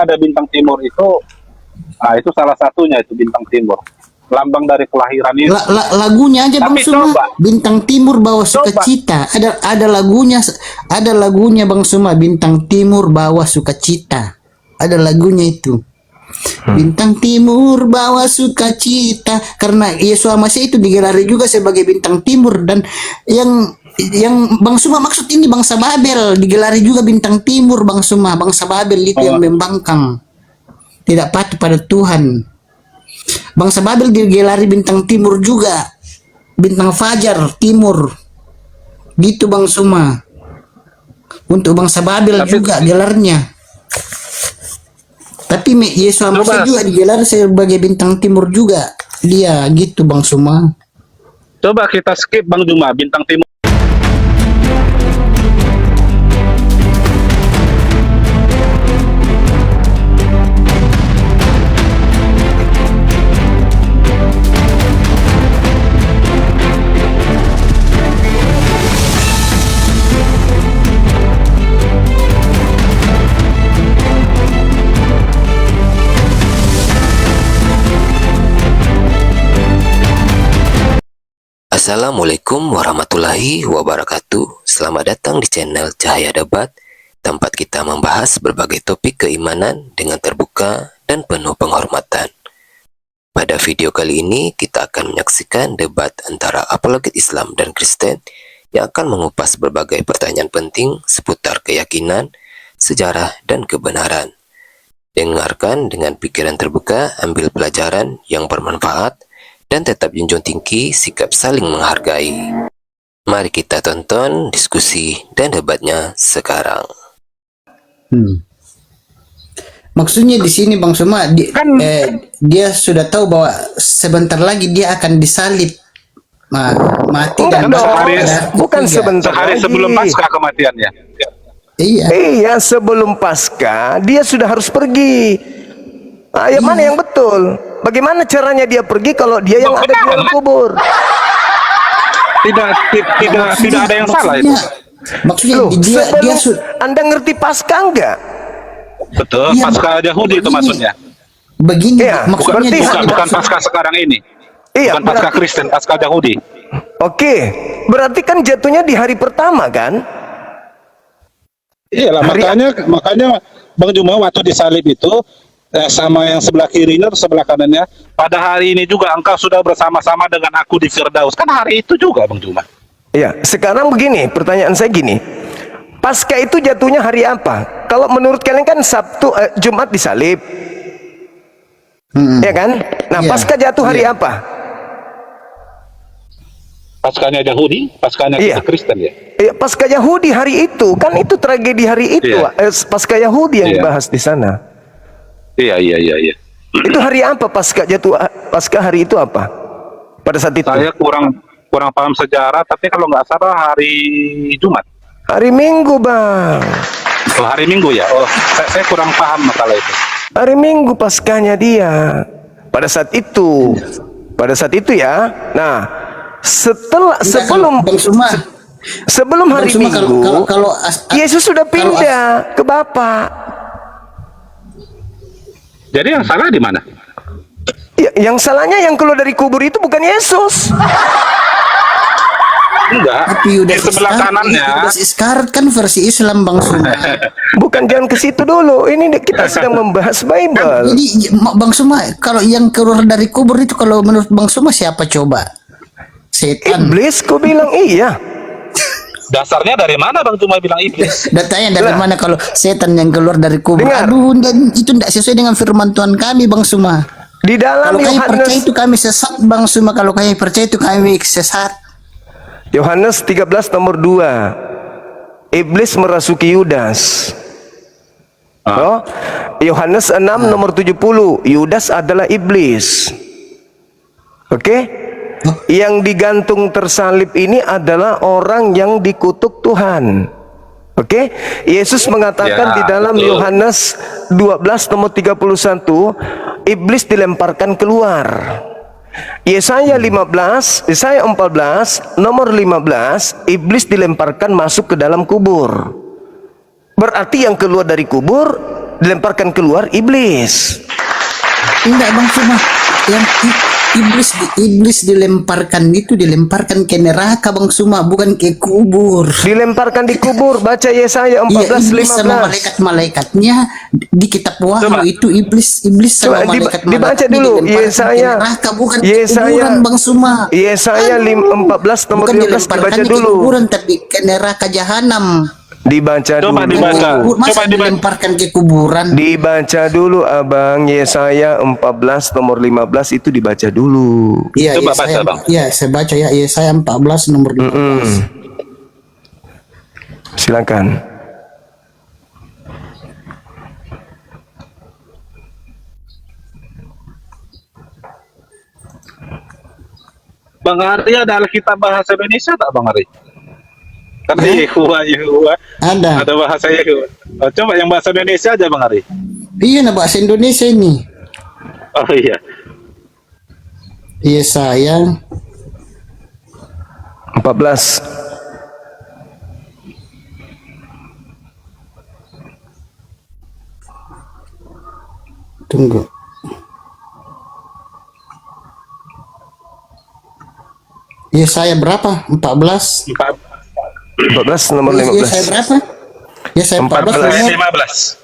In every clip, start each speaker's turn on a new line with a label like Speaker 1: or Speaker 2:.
Speaker 1: ada bintang timur itu, itu salah satunya itu bintang timur, lambang dari kelahiran itu.
Speaker 2: Lagunya aja Bang
Speaker 1: Tapi
Speaker 2: Suma,
Speaker 1: coba.
Speaker 2: bintang timur bawa sukacita. Ada lagunya Bang Suma, bintang timur bawa sukacita. Ada lagunya itu. Bintang timur bawa sukacita, karena Yesus Masih itu digelari juga sebagai bintang timur. Dan yang Bang Suma maksud ini bangsa Babel digelari juga bintang timur Bang Suma. Bangsa Babel itu yang membangkang, tidak patuh pada Tuhan. Bangsa Babel digelari bintang timur juga, bintang fajar timur, gitu Bang Suma. Untuk bangsa Babel juga gelarnya. Tapi Yesus Masih juga digelar sebagai bintang timur juga dia, gitu Bang Suma.
Speaker 1: Coba kita skip Bang Juma, bintang timur.
Speaker 3: Assalamualaikum warahmatullahi wabarakatuh. Selamat datang di channel Cahaya Debat, tempat kita membahas berbagai topik keimanan dengan terbuka dan penuh penghormatan. Pada video kali ini kita akan menyaksikan debat antara apologet Islam dan Kristen yang akan mengupas berbagai pertanyaan penting seputar keyakinan, sejarah, dan kebenaran. Dengarkan dengan pikiran terbuka, ambil pelajaran yang bermanfaat, dan tetap junjung tinggi sikap saling menghargai. Mari kita tonton diskusi dan debatnya sekarang.
Speaker 2: Maksudnya di sini Bang Suma, dia sudah tahu bahwa sebentar lagi dia akan disalib, mati.
Speaker 4: Bukan sebentar
Speaker 1: Sehari
Speaker 4: lagi.
Speaker 1: sebelum Paskah kematiannya.
Speaker 4: Iya, sebelum Paskah dia sudah harus pergi. Yang mana yang betul? Bagaimana caranya dia pergi kalau dia yang ada di dalam kubur?
Speaker 1: Tidak ada yang salah itu.
Speaker 2: Maksudnya
Speaker 4: Loh,
Speaker 2: dia
Speaker 4: Anda ngerti Paskah enggak?
Speaker 1: Betul,
Speaker 2: Iya,
Speaker 1: Paskah Yahudi itu maksudnya.
Speaker 2: begini
Speaker 4: Iya,
Speaker 2: maksudnya
Speaker 1: Bukan Paskah sekarang ini.
Speaker 4: Iya,
Speaker 1: Bukan Paskah Kristen, Paskah Yahudi.
Speaker 4: Oke, berarti kan jatuhnya di hari pertama kan?
Speaker 1: Iyalah, makanya Bang Juma waktu disalib itu sama yang sebelah kirinya atau sebelah kanannya, pada hari ini juga engkau sudah bersama-sama dengan aku di Firdaus. Kan hari itu juga Bang Juma.
Speaker 4: Iya, sekarang begini, pertanyaan saya gini. Paskah itu jatuhnya hari apa? Kalau menurut kalian kan Jumat disalib. Ya kan? Nah,
Speaker 2: Iya.
Speaker 4: Paskah jatuh hari apa?
Speaker 1: Paskahnya Yahudi, Paskahnya kita Kristen ya.
Speaker 4: Iya, Paskah Yahudi hari itu, kan itu tragedi hari itu.
Speaker 1: Iya.
Speaker 4: Paskah Yahudi yang dibahas di sana.
Speaker 1: Iya.
Speaker 4: Itu hari apa Paskah jatuh? Paskah hari itu apa? Pada saat itu?
Speaker 1: Saya kurang paham sejarah, tapi kalau nggak salah hari Jumat.
Speaker 4: Hari Minggu, Bang.
Speaker 1: Oh, hari Minggu ya. Oh, saya kurang paham masalah itu.
Speaker 4: Hari Minggu Paskahnya dia. Pada saat itu. Pada saat itu ya. Nah, sebelum hari
Speaker 2: Bang Suma,
Speaker 4: Minggu,
Speaker 2: kalau
Speaker 4: Yesus sudah pindah ke Bapa.
Speaker 1: Jadi yang salah di mana?
Speaker 4: Ya, yang salahnya yang keluar dari kubur itu bukan Yesus.
Speaker 1: Enggak.
Speaker 2: tapi
Speaker 1: Di sebelah kanannya.
Speaker 2: Yudas Iskariot kan versi Islam Bang Suma.
Speaker 4: Bukan, jangan ke situ dulu. Ini kita sedang membahas Bible.
Speaker 2: Jadi Bang Suma, kalau yang keluar dari kubur itu kalau menurut Bang Suma siapa coba? Setan.
Speaker 4: Iblis, kau bilang iya.
Speaker 1: Dasarnya dari mana Bang Cuma bilang iblis?
Speaker 2: Datanya dari mana kalau setan yang keluar dari kubur?
Speaker 4: Dengar.
Speaker 2: Aduh, itu tidak sesuai dengan firman Tuhan kami Bang Suma.
Speaker 4: Di dalam
Speaker 2: Kalau kami percaya
Speaker 4: Yohanes
Speaker 2: itu kami sesat Bang Suma. Kalau kami percaya itu kami sesat.
Speaker 4: Yohanes 13 nomor 2. Iblis merasuki Yudas. Oh, Yohanes 6 nomor 70. Yudas adalah iblis. Oke? Yang digantung tersalib ini adalah orang yang dikutuk Tuhan. Oke? Yesus mengatakan di dalam Yohanes 12 nomor 31, iblis dilemparkan keluar. Yesaya 14 nomor 15, iblis dilemparkan masuk ke dalam kubur. Berarti yang keluar dari kubur dilemparkan keluar iblis.
Speaker 2: Enggak Bang Suma, yang iblis dilemparkan ke neraka Bang Suma, bukan ke kubur.
Speaker 4: Dilemparkan di kubur. Baca Yesaya
Speaker 2: Iya, iblis sama
Speaker 4: 14:15.
Speaker 2: malaikat-malaikatnya di kitab Wahyu
Speaker 1: Coba.
Speaker 2: itu iblis sama
Speaker 4: Coba
Speaker 2: malaikat-malaikatnya
Speaker 4: dibaca dulu
Speaker 2: dilemparkan ke neraka, bukan ke kuburan Bang Suma.
Speaker 4: Yesaya 14 nomor
Speaker 2: Bukan
Speaker 4: 12
Speaker 2: dilemparkan
Speaker 4: dibaca
Speaker 2: ke
Speaker 4: dulu.
Speaker 2: kuburan tapi ke neraka jahanam.
Speaker 4: Dibaca
Speaker 1: Coba
Speaker 4: dulu.
Speaker 1: dibaca.
Speaker 2: Masa
Speaker 1: Coba dibaca.
Speaker 2: dilemparkan ke kuburan?
Speaker 4: Dibaca dulu Abang, Yesaya 14 nomor 15 itu dibaca dulu.
Speaker 2: Iya,
Speaker 1: Coba baca, Bang.
Speaker 2: Iya, saya baca ya Yesaya 14 nomor 15.
Speaker 4: Silakan.
Speaker 1: Bang Ari ada Alkitab bahasa Indonesia tak Bang Ari? Karena Yehuwa
Speaker 2: Ada.
Speaker 1: ada bahasa Yehuwa. Oh, coba yang bahasa Indonesia aja Bang Ari.
Speaker 2: Iya, nah bahasa Indonesia ini.
Speaker 1: Oh iya.
Speaker 2: Yesaya
Speaker 4: 14.
Speaker 2: Tunggu. Yesaya berapa? 14.
Speaker 4: 14 nomor
Speaker 2: Yesaya
Speaker 4: 15.
Speaker 2: berapa? Yesaya 14
Speaker 1: Ayat
Speaker 2: nomor
Speaker 1: 15.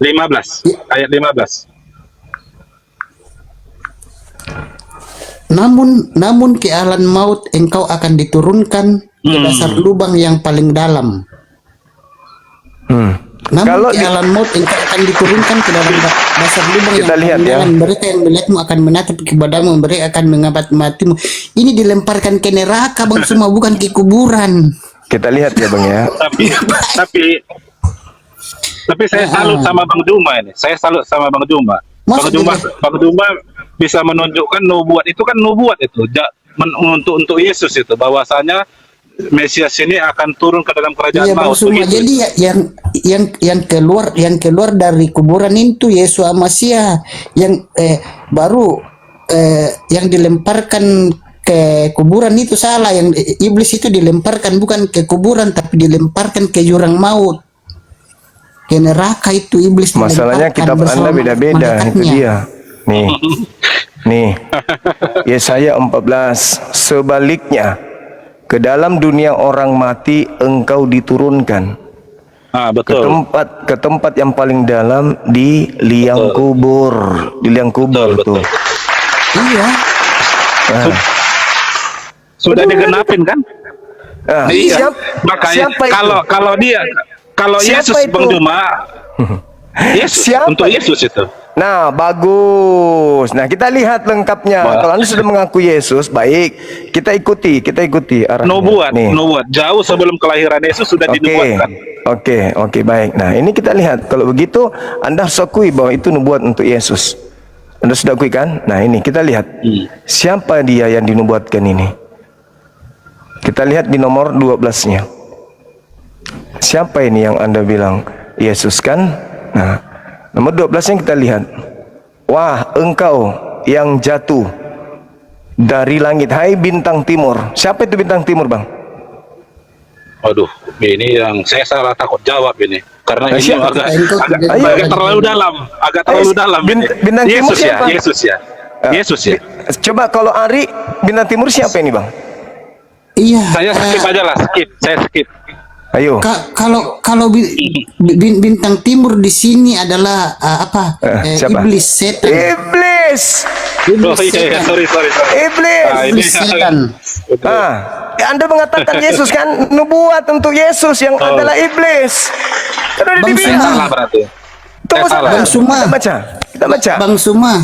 Speaker 1: 15. Ayat 15.
Speaker 2: Namun ke alam maut engkau akan diturunkan ke dasar lubang yang paling dalam. Namun
Speaker 4: Kalau
Speaker 2: ke alam maut engkau akan diturunkan ke dalam dasar lubang yang
Speaker 4: Kita lihat
Speaker 2: paling
Speaker 4: ya.
Speaker 2: dalam. Mereka yang melihatmu akan menatap kepadamu, mereka akan mengabat matimu. Ini dilemparkan ke neraka Bang semua, bukan ke kuburan.
Speaker 4: kita lihat ya Bang ya.
Speaker 1: Tapi saya salut sama Bang Juma ini. Saya salut sama Bang Juma.
Speaker 2: Maksud
Speaker 1: Bang Juma bisa menunjukkan nubuat itu kan nubuat itu untuk Yesus itu bahwasanya Mesias ini akan turun ke dalam kerajaan
Speaker 2: Iya Bang
Speaker 1: maut.
Speaker 2: Suma.
Speaker 1: begitu.
Speaker 2: Jadi yang keluar dari kuburan itu Yesus Amasia yang baru yang dilemparkan ke kuburan itu salah. Yang iblis itu dilemparkan bukan ke kuburan tapi dilemparkan ke jurang maut, ke neraka. Itu iblis
Speaker 4: Masalahnya
Speaker 2: dilemparkan
Speaker 4: kitab
Speaker 2: bersama
Speaker 4: Anda beda-beda, itu
Speaker 2: malaikatnya.
Speaker 4: dia. Nih, Yesaya 14. Sebaliknya, ke dalam dunia orang mati engkau diturunkan ke
Speaker 1: Betul.
Speaker 4: tempat yang paling dalam di liang kubur, di liang kubur
Speaker 1: Betul.
Speaker 4: tuh.
Speaker 2: Iya.
Speaker 1: Sudah digenapin kan?
Speaker 4: Ah,
Speaker 1: Iya. Makanya
Speaker 4: siapa itu?
Speaker 1: kalau
Speaker 4: Siapa
Speaker 1: Yesus
Speaker 4: itu?
Speaker 1: Bang Juma Yesus
Speaker 4: Siapa?
Speaker 1: untuk Yesus itu.
Speaker 4: Nah, bagus. Nah, kita lihat lengkapnya. Kalau Anda sudah mengaku Yesus, baik. Kita ikuti arahnya.
Speaker 1: Nubuat,
Speaker 4: Nih.
Speaker 1: nubuat jauh sebelum kelahiran Yesus sudah dinubuatkan.
Speaker 4: Oke, baik. Nah, ini kita lihat. Kalau begitu, Anda harus akui bahwa itu nubuat untuk Yesus. Anda sudah akui kan? Nah, ini kita lihat. Siapa dia yang dinubuatkan ini? Kita lihat di nomor 12-nya. Siapa ini yang Anda bilang? Yesus kan? Nah, nomor 12-nya kita lihat. Wah, engkau yang jatuh dari langit, hai bintang timur. Siapa itu bintang timur, Bang?
Speaker 1: Aduh, ini yang saya salah takut jawab ini. Karena ini
Speaker 4: Siapa?
Speaker 1: agak terlalu dalam, ini.
Speaker 4: Bintang timur
Speaker 1: Yesus ya,
Speaker 4: siapa?
Speaker 1: Yesus ya.
Speaker 4: Coba kalau Ari, bintang timur siapa ini, Bang?
Speaker 2: Iya.
Speaker 1: Saya skip aja lah, saya skip.
Speaker 4: Ayo.
Speaker 2: Kalau bintang timur di sini adalah
Speaker 4: Siapa?
Speaker 2: iblis, setan.
Speaker 4: Iblis.
Speaker 1: Oh iya, sorry.
Speaker 4: Iblis.
Speaker 2: Iblis setan.
Speaker 4: Anda mengatakan Yesus kan nubuat untuk Yesus yang adalah iblis. Kan udah
Speaker 2: Bang
Speaker 4: dibilang.
Speaker 2: Suma.
Speaker 1: Salah berarti.
Speaker 4: Tunggu
Speaker 1: salah.
Speaker 4: sebentar.
Speaker 2: Bang Suma.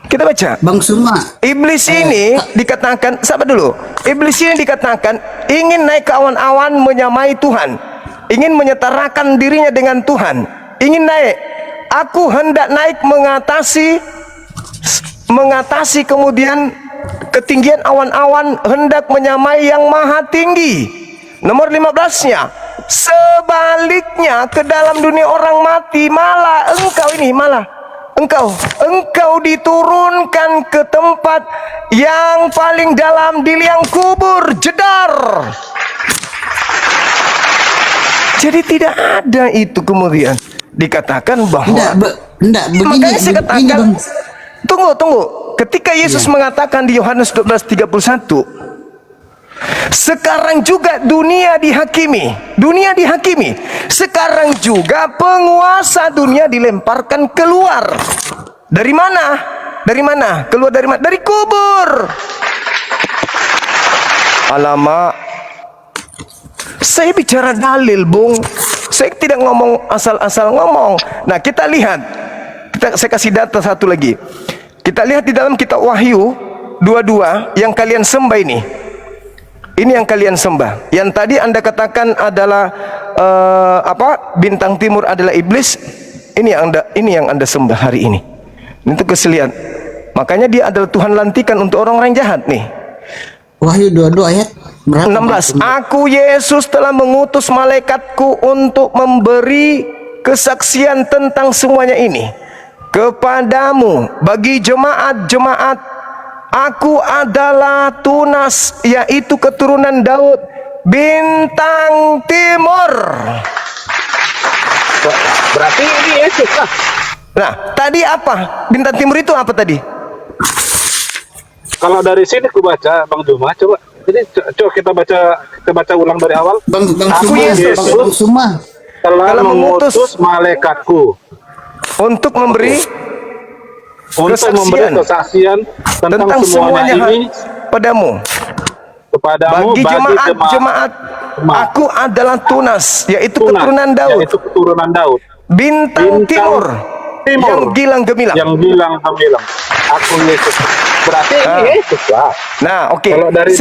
Speaker 4: Kita baca.
Speaker 2: Bang Suma.
Speaker 4: Iblis ini dikatakan, sabar dulu. Iblis ini dikatakan ingin naik ke awan-awan menyamai Tuhan, ingin menyetarakan dirinya dengan Tuhan, ingin naik. Aku hendak naik mengatasi kemudian ketinggian awan-awan, hendak menyamai yang maha tinggi. Nomor 15-nya, sebaliknya ke dalam dunia orang mati malah engkau diturunkan ke tempat yang paling dalam di liang kubur, jedar. Jadi tidak ada itu kemudian dikatakan bahwa
Speaker 2: Enggak begini,
Speaker 4: makanya saya
Speaker 2: begini
Speaker 4: katakan,
Speaker 2: Bang.
Speaker 4: tunggu. Ketika Yesus mengatakan di Yohanes 12:31, sekarang juga dunia dihakimi. Sekarang juga penguasa dunia dilemparkan keluar. Dari mana? Keluar dari mana? Dari kubur. Alamak. Saya bicara dalil, Bung. Saya tidak ngomong asal-asal ngomong. Nah, kita lihat. Saya kasih data satu lagi. Kita lihat di dalam kitab Wahyu 22 yang kalian sembah ini. Ini yang kalian sembah. Yang tadi Anda katakan adalah bintang timur adalah iblis. Ini yang Anda sembah hari ini. Itu keselian. Makanya dia adalah Tuhan lantikan untuk orang-orang jahat nih.
Speaker 2: Wahyu 22 ayat berapa?
Speaker 4: 16. Aku Yesus telah mengutus malaikatku untuk memberi kesaksian tentang semuanya ini kepadamu, bagi jemaat-jemaat. Aku adalah Tunas, yaitu keturunan Daud, bintang timur.
Speaker 1: Berarti ini Yesus lah.
Speaker 4: Nah, tadi apa? Bintang timur itu apa tadi?
Speaker 1: Kalau dari sini aku baca, Bang Juma, coba. Jadi coba kita baca ulang dari awal.
Speaker 2: Bang
Speaker 1: Aku
Speaker 2: Suma,
Speaker 1: Yesus
Speaker 2: Bang Suma.
Speaker 1: telah mengutus malaikatku
Speaker 4: Untuk memberi
Speaker 1: kesaksian tentang semuanya ini
Speaker 4: padamu.
Speaker 1: kepadamu
Speaker 4: Bagi jemaat-jemaat, aku adalah Tunas, yaitu keturunan Daud, bintang timur yang gilang gemilang.
Speaker 1: Aku Yesus. Berarti ini Yesus lah.
Speaker 4: Nah, oke.
Speaker 1: Kalau dari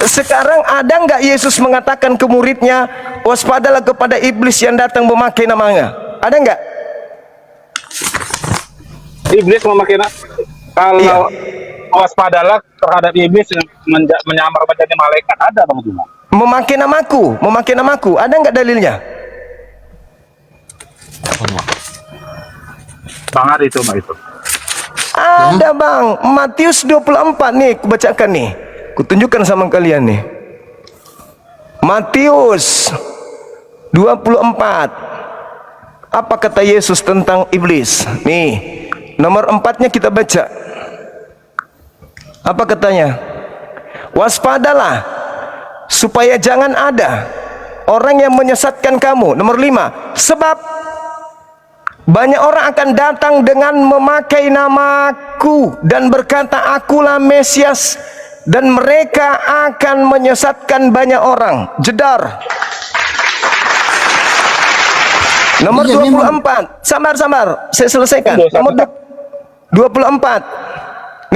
Speaker 4: Sekarang ada nggak Yesus mengatakan ke muridnya, waspadalah kepada iblis yang datang memakai namanya? Ada nggak?
Speaker 1: Iblis memakai kalau waspadalah terhadap iblis yang menyamar menjadi malaikat, ada Bang Juma.
Speaker 4: Memakai namaku. Ada nggak dalilnya?
Speaker 1: Bang Ari coba itu.
Speaker 4: Ada Bang, Matius 24 nih, aku bacakan nih. Kutunjukkan sama kalian nih. Matius 24. Apa kata Yesus tentang iblis? Nih, nomor 4-nya kita baca. Apa katanya? Waspadalah supaya jangan ada orang yang menyesatkan kamu. Nomor 5. Sebab banyak orang akan datang dengan memakai namaku dan berkata, akulah Mesias, dan mereka akan menyesatkan banyak orang. Jedar. Nomor 24. Sabar. Saya selesaikan. Nomor 24.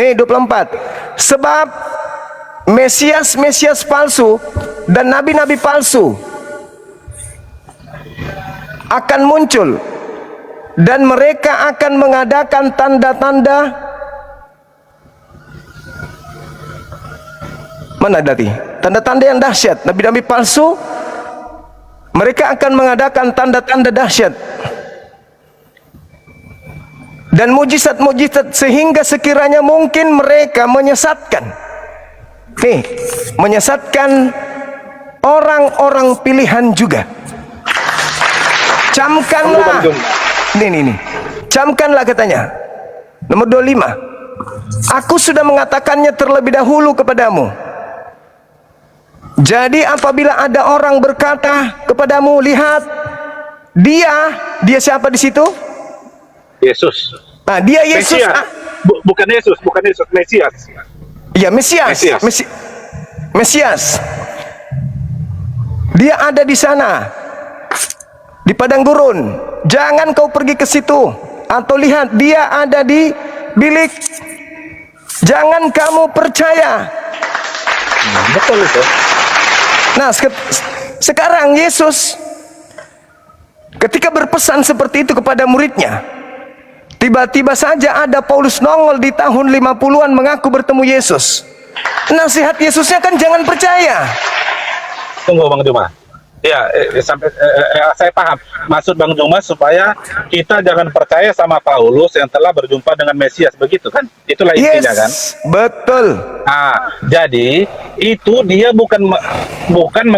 Speaker 4: Nih 24. Sebab Mesias palsu dan nabi-nabi palsu akan muncul, dan mereka akan mengadakan tanda-tanda. Mana tadi? Tanda-tanda yang dahsyat. Nabi-nabi palsu, mereka akan mengadakan tanda-tanda dahsyat dan mujizat-mujizat, sehingga sekiranya mungkin mereka menyesatkan. Nih, menyesatkan orang-orang pilihan juga. Camkanlah. Nih. Camkanlah katanya. Nomor 25. Aku sudah mengatakannya terlebih dahulu kepadamu. Jadi apabila ada orang berkata kepadamu, lihat, dia siapa di situ?
Speaker 1: Yesus.
Speaker 4: Nah, dia Yesus.
Speaker 1: Bukan Yesus, Mesias.
Speaker 4: Iya, Mesias. Dia ada di sana, di padang gurun. Jangan kau pergi ke situ. Atau lihat, dia ada di bilik. Jangan kamu percaya.
Speaker 1: Betul itu.
Speaker 4: Nah, sekarang Yesus ketika berpesan seperti itu kepada muridnya, tiba-tiba saja ada Paulus nongol di tahun 50-an mengaku bertemu Yesus. Nasihat Yesusnya kan jangan percaya.
Speaker 1: Tunggu Bang Juma. Ya, sampai saya paham maksud Bang Juma supaya kita jangan percaya sama Paulus yang telah berjumpa dengan Mesias, begitu kan? Itulah intinya kan.
Speaker 4: Betul.
Speaker 1: Jadi itu dia bukan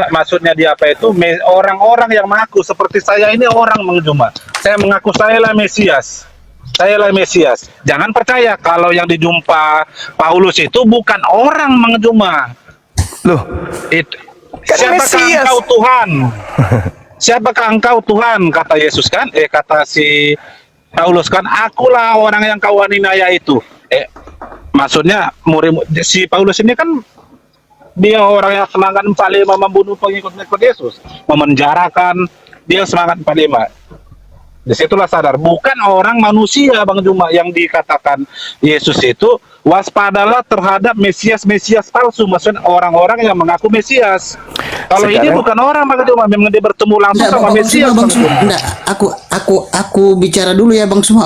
Speaker 1: maksudnya dia apa itu orang-orang yang mengaku seperti saya ini orang Bang Juma. Saya mengaku saya lah Mesias. Saya lah Mesias. Jangan percaya kalau yang dijumpa Paulus itu bukan orang Bang Juma.
Speaker 4: Loh,
Speaker 1: Itu
Speaker 4: kan
Speaker 1: siapakah
Speaker 4: Mesias.
Speaker 1: engkau Tuhan? Siapakah engkau Tuhan? Kata Yesus kan? Kata si Paulus kan, akulah orang yang kau aniaya itu. Maksudnya si Paulus ini kan dia orang yang semangat 45 membunuh pengikut-pengikut Yesus, memenjarakan, dia semangat 45. Disitulah sadar, bukan orang manusia Bang Juma yang dikatakan Yesus itu, waspadalah terhadap Mesias palsu, maksudnya orang-orang yang mengaku Mesias. Kalau ini bukan orang Bang Juma, memang dia bertemu langsung sama Mesias.
Speaker 2: Bang Suma, enggak, aku bicara dulu ya Bang Suma.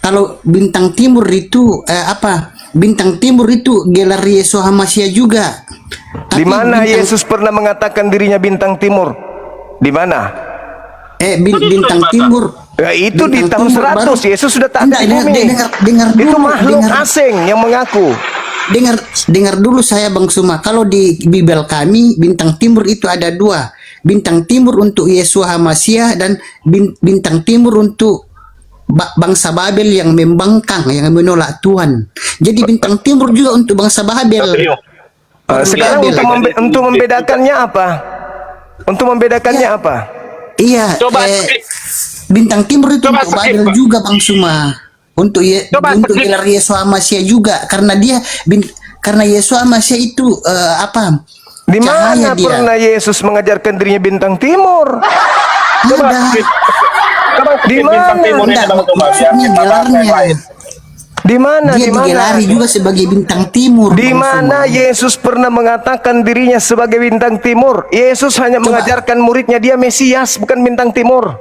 Speaker 2: Kalau bintang timur itu Bintang timur itu gelar Yesus Hamasia juga.
Speaker 4: Di mana Yesus pernah mengatakan dirinya bintang timur? Di mana?
Speaker 2: Bintang timur.
Speaker 4: Ya, itu di
Speaker 2: Bintang
Speaker 4: tahun
Speaker 2: timur
Speaker 4: 100
Speaker 2: baru.
Speaker 4: Yesus sudah tak ada di bumi.
Speaker 2: Dengar
Speaker 4: Itu
Speaker 2: dulu,
Speaker 4: makhluk asing yang mengaku.
Speaker 2: Dengar dulu saya Bang Suma. Kalau di Bible kami bintang timur itu ada dua. Bintang timur untuk Yesus Hamasia dan bintang timur untuk bangsa Babel yang membangkang, yang menolak Tuhan. Jadi bintang timur juga untuk bangsa Babel.
Speaker 4: Sekarang untuk membedakannya apa? Untuk membedakannya apa?
Speaker 2: Iya,
Speaker 1: Coba
Speaker 2: bintang timur itu
Speaker 1: Coba
Speaker 2: untuk
Speaker 1: skip,
Speaker 2: Babel
Speaker 1: Pak.
Speaker 2: juga Bang Suma. Untuk
Speaker 1: Coba skip.
Speaker 2: gelar Yesus Hamasia juga karena karena Yesus Hamasia itu
Speaker 4: Di
Speaker 2: cahaya
Speaker 4: mana
Speaker 2: dia.
Speaker 4: pernah Yesus mengajarkan dirinya bintang timur?
Speaker 2: Ada.
Speaker 4: Di
Speaker 1: bintang
Speaker 4: mana?
Speaker 1: timur ini
Speaker 2: Enggak,
Speaker 1: Bang Juma,
Speaker 2: maksudnya
Speaker 1: biar kita bahas yang
Speaker 2: gelarnya.
Speaker 1: lain.
Speaker 4: Di mana?
Speaker 2: Dia
Speaker 4: Di mana?
Speaker 2: digelari juga sebagai bintang timur.
Speaker 4: Di
Speaker 2: Bang
Speaker 4: mana
Speaker 2: Suma.
Speaker 4: Yesus pernah mengatakan dirinya sebagai bintang timur? Yesus hanya mengajarkan muridnya dia Mesias, bukan bintang timur.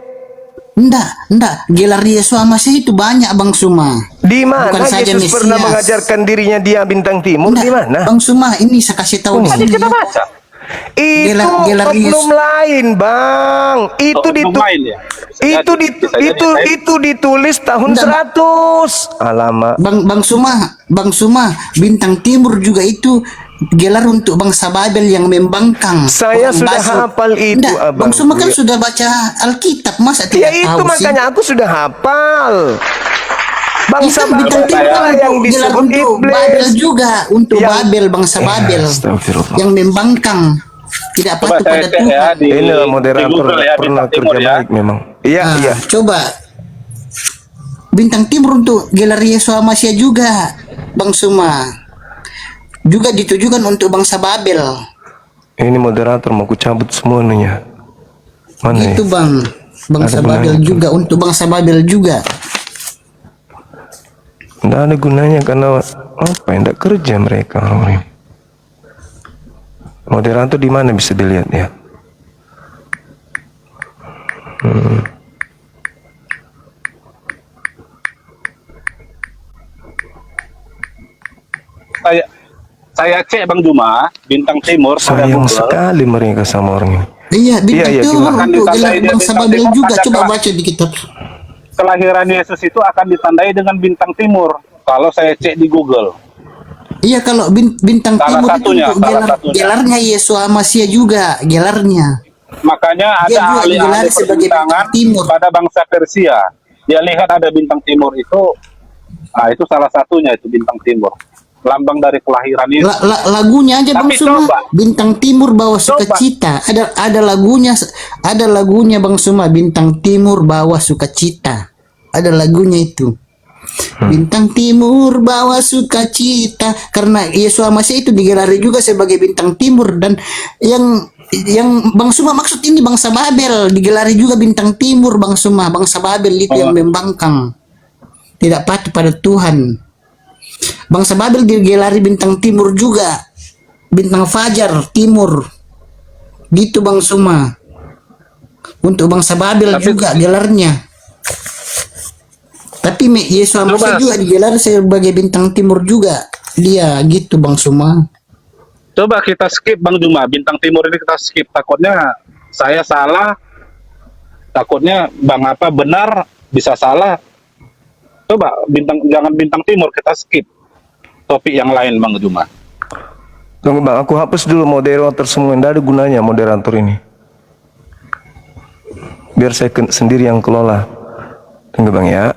Speaker 2: Enggak. Gelar Yesus Hamasia itu banyak Bang Suma.
Speaker 4: Di mana
Speaker 2: Bukan saja
Speaker 4: Yesus pernah
Speaker 2: Mesias.
Speaker 4: mengajarkan dirinya dia bintang timur?
Speaker 2: Enggak,
Speaker 4: Di mana?
Speaker 2: Bang Suma, ini saya kasih tahu di
Speaker 1: Tadi
Speaker 2: sini.
Speaker 1: kita baca.
Speaker 4: Itu
Speaker 2: Gelar
Speaker 4: oknum
Speaker 2: Yesus.
Speaker 4: lain, Bang.
Speaker 1: Oknum lain ya? Bisa jadi.
Speaker 4: Itu ditulis tahun
Speaker 2: Enggak.
Speaker 4: 100. Alamak.
Speaker 2: Bang Suma, bintang timur juga itu gelar untuk bangsa Babel yang membangkang.
Speaker 4: Saya
Speaker 2: Orang
Speaker 4: sudah
Speaker 2: basuh.
Speaker 4: hafal itu,
Speaker 2: Enggak,
Speaker 4: Abang.
Speaker 2: Bang Suma kan
Speaker 4: Iya.
Speaker 2: sudah baca Alkitab, masa
Speaker 4: Ya
Speaker 2: tidak
Speaker 4: itu
Speaker 2: tahu sih?
Speaker 4: makanya aku sudah hafal. Bangsa
Speaker 2: Itu bintang
Speaker 4: Babel
Speaker 2: timur
Speaker 4: itulah yang
Speaker 2: untuk gelar
Speaker 4: disebut
Speaker 2: untuk Babel
Speaker 4: iblis.
Speaker 2: juga, untuk
Speaker 4: Yang-
Speaker 2: Babel, bangsa Babel
Speaker 4: Astagfirullah.
Speaker 2: yang membangkang, tidak
Speaker 1: Coba
Speaker 2: patuh
Speaker 1: saya
Speaker 2: pada
Speaker 1: cek ya
Speaker 2: Tuhan.
Speaker 1: di
Speaker 4: Ini
Speaker 1: di
Speaker 4: moderator
Speaker 1: Google ya,
Speaker 4: pernah
Speaker 1: bintang timur
Speaker 4: kerja
Speaker 1: ya.
Speaker 4: baik memang. Iya,
Speaker 2: Nah,
Speaker 4: iya.
Speaker 2: coba bintang timur untuk gelar Yesus Hamasia juga, Bang Suma. Juga ditujukan untuk bangsa Babel.
Speaker 4: Ini moderator mau ku cabut semuanya. Mana ya?
Speaker 2: Itu Bang, bangsa
Speaker 4: Ada
Speaker 2: Babel
Speaker 4: gunanya.
Speaker 2: juga, untuk bangsa Babel juga.
Speaker 4: Tidak ada gunanya karena apa? Tidak kerja mereka orang ini. Moderator di mana bisa dilihat ya?
Speaker 1: Saya cek Bang Juma, bintang timur pada
Speaker 4: Sayang
Speaker 1: Google.
Speaker 4: sekali mereka sama orang ini.
Speaker 2: Iya, bintang
Speaker 4: iya,
Speaker 2: timur
Speaker 1: gimana?
Speaker 2: untuk
Speaker 1: Akan
Speaker 2: gelar
Speaker 1: ditandai
Speaker 2: bangsa
Speaker 1: dia
Speaker 2: Babel
Speaker 1: bintang
Speaker 2: juga.
Speaker 1: timur,
Speaker 2: Coba
Speaker 1: ada
Speaker 2: baca di kitab.
Speaker 1: Kelahiran Yesus itu akan ditandai dengan bintang timur. Kalau saya cek di Google.
Speaker 2: Iya, kalau bintang
Speaker 1: Salah
Speaker 2: timur
Speaker 1: satunya,
Speaker 2: itu untuk
Speaker 1: salah satunya.
Speaker 2: gelarnya Yesus Hamasia juga, gelarnya.
Speaker 1: Makanya
Speaker 2: Dia
Speaker 1: ada
Speaker 2: juga
Speaker 1: ahli-ahli
Speaker 2: digelari sebagai
Speaker 1: perbintangan
Speaker 2: bintang timur.
Speaker 1: pada bangsa Persia. Dia lihat ada bintang timur itu. Itu salah satunya itu bintang timur. Lambang dari kelahiran Yesus.
Speaker 2: Lagunya aja Bang
Speaker 1: Tapi
Speaker 2: Suma,
Speaker 1: coba.
Speaker 2: bintang timur bawa sukacita. Ada lagunya Bang Suma, bintang timur bawa sukacita. Ada lagunya itu. Bintang timur bawa sukacita, karena Yesus Hamasia itu digelari juga sebagai bintang timur. Dan yang Bang Suma maksud ini bangsa Babel digelari juga bintang timur, Bang Suma. Bangsa Babel itu yang membangkang, tidak patuh pada Tuhan. Bangsa Babel digelari bintang timur juga, bintang fajar timur, gitu Bang Suma. Untuk bangsa Babel juga gelarnya. Tapi Yesus Hamasia
Speaker 1: Coba.
Speaker 2: juga digelar sebagai bintang timur juga, dia gitu Bang Suma.
Speaker 1: Coba kita skip Bang Juma, bintang timur ini kita skip, takutnya saya salah, takutnya Bang apa benar bisa salah. Coba jangan bintang timur, kita skip topik yang lain Bang Juma.
Speaker 4: Tunggu Bang, aku hapus dulu moderator semua. Tidak ada gunanya moderator ini. Biar saya sendiri yang kelola. Tunggu Bang ya.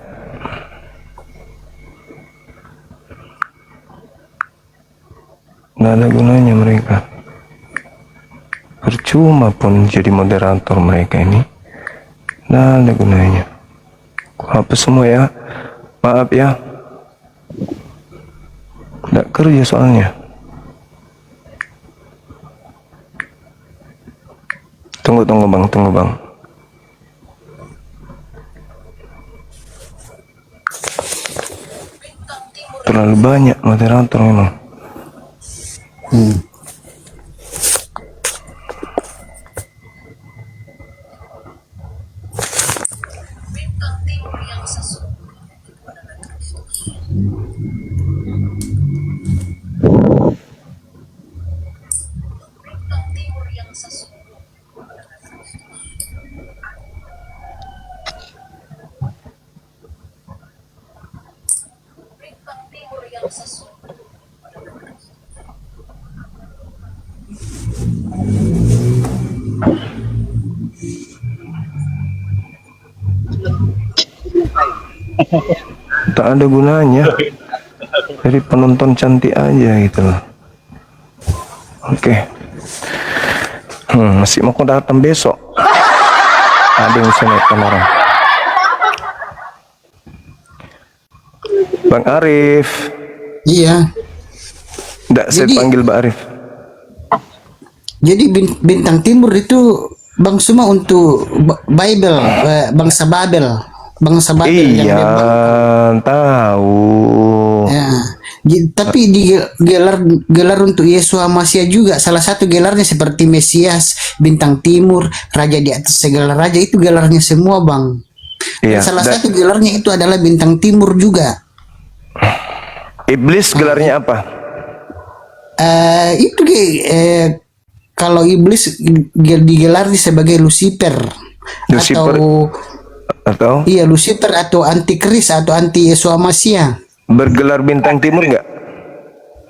Speaker 4: Tidak ada gunanya mereka. Percuma pun jadi moderator mereka ini. Tidak ada gunanya. Aku hapus semua ya. Maaf ya. Tidak kerja soalnya. Tunggu Bang, tunggu Bang. Terlalu banyak moderator memang. Tak ada gunanya. Jadi penonton cantik aja gitu loh. Oke. Masih mau datang besok. Ada yang bisa naikkan orang. Bang Arif.
Speaker 2: Iya.
Speaker 4: Tidak, saya panggil Bang Arif.
Speaker 2: Jadi bintang timur itu Bang Suma untuk Bible, bangsa Babel. Bangsa Babel yang
Speaker 4: Iya,
Speaker 2: memang
Speaker 4: tahu.
Speaker 2: ya. Tapi gelar untuk Yesua Masya juga salah satu gelarnya seperti Mesias, bintang timur, raja di atas segala raja, itu gelarnya semua Bang.
Speaker 4: Iya.
Speaker 2: Salah satu gelarnya itu adalah bintang timur juga.
Speaker 4: Iblis gelarnya apa?
Speaker 2: Itu kalau iblis digelari sebagai Lucifer.
Speaker 4: Lucifer atau
Speaker 2: Iya, Lucifer atau antikris atau anti Yesua Masya.
Speaker 4: bergelar bintang timur enggak?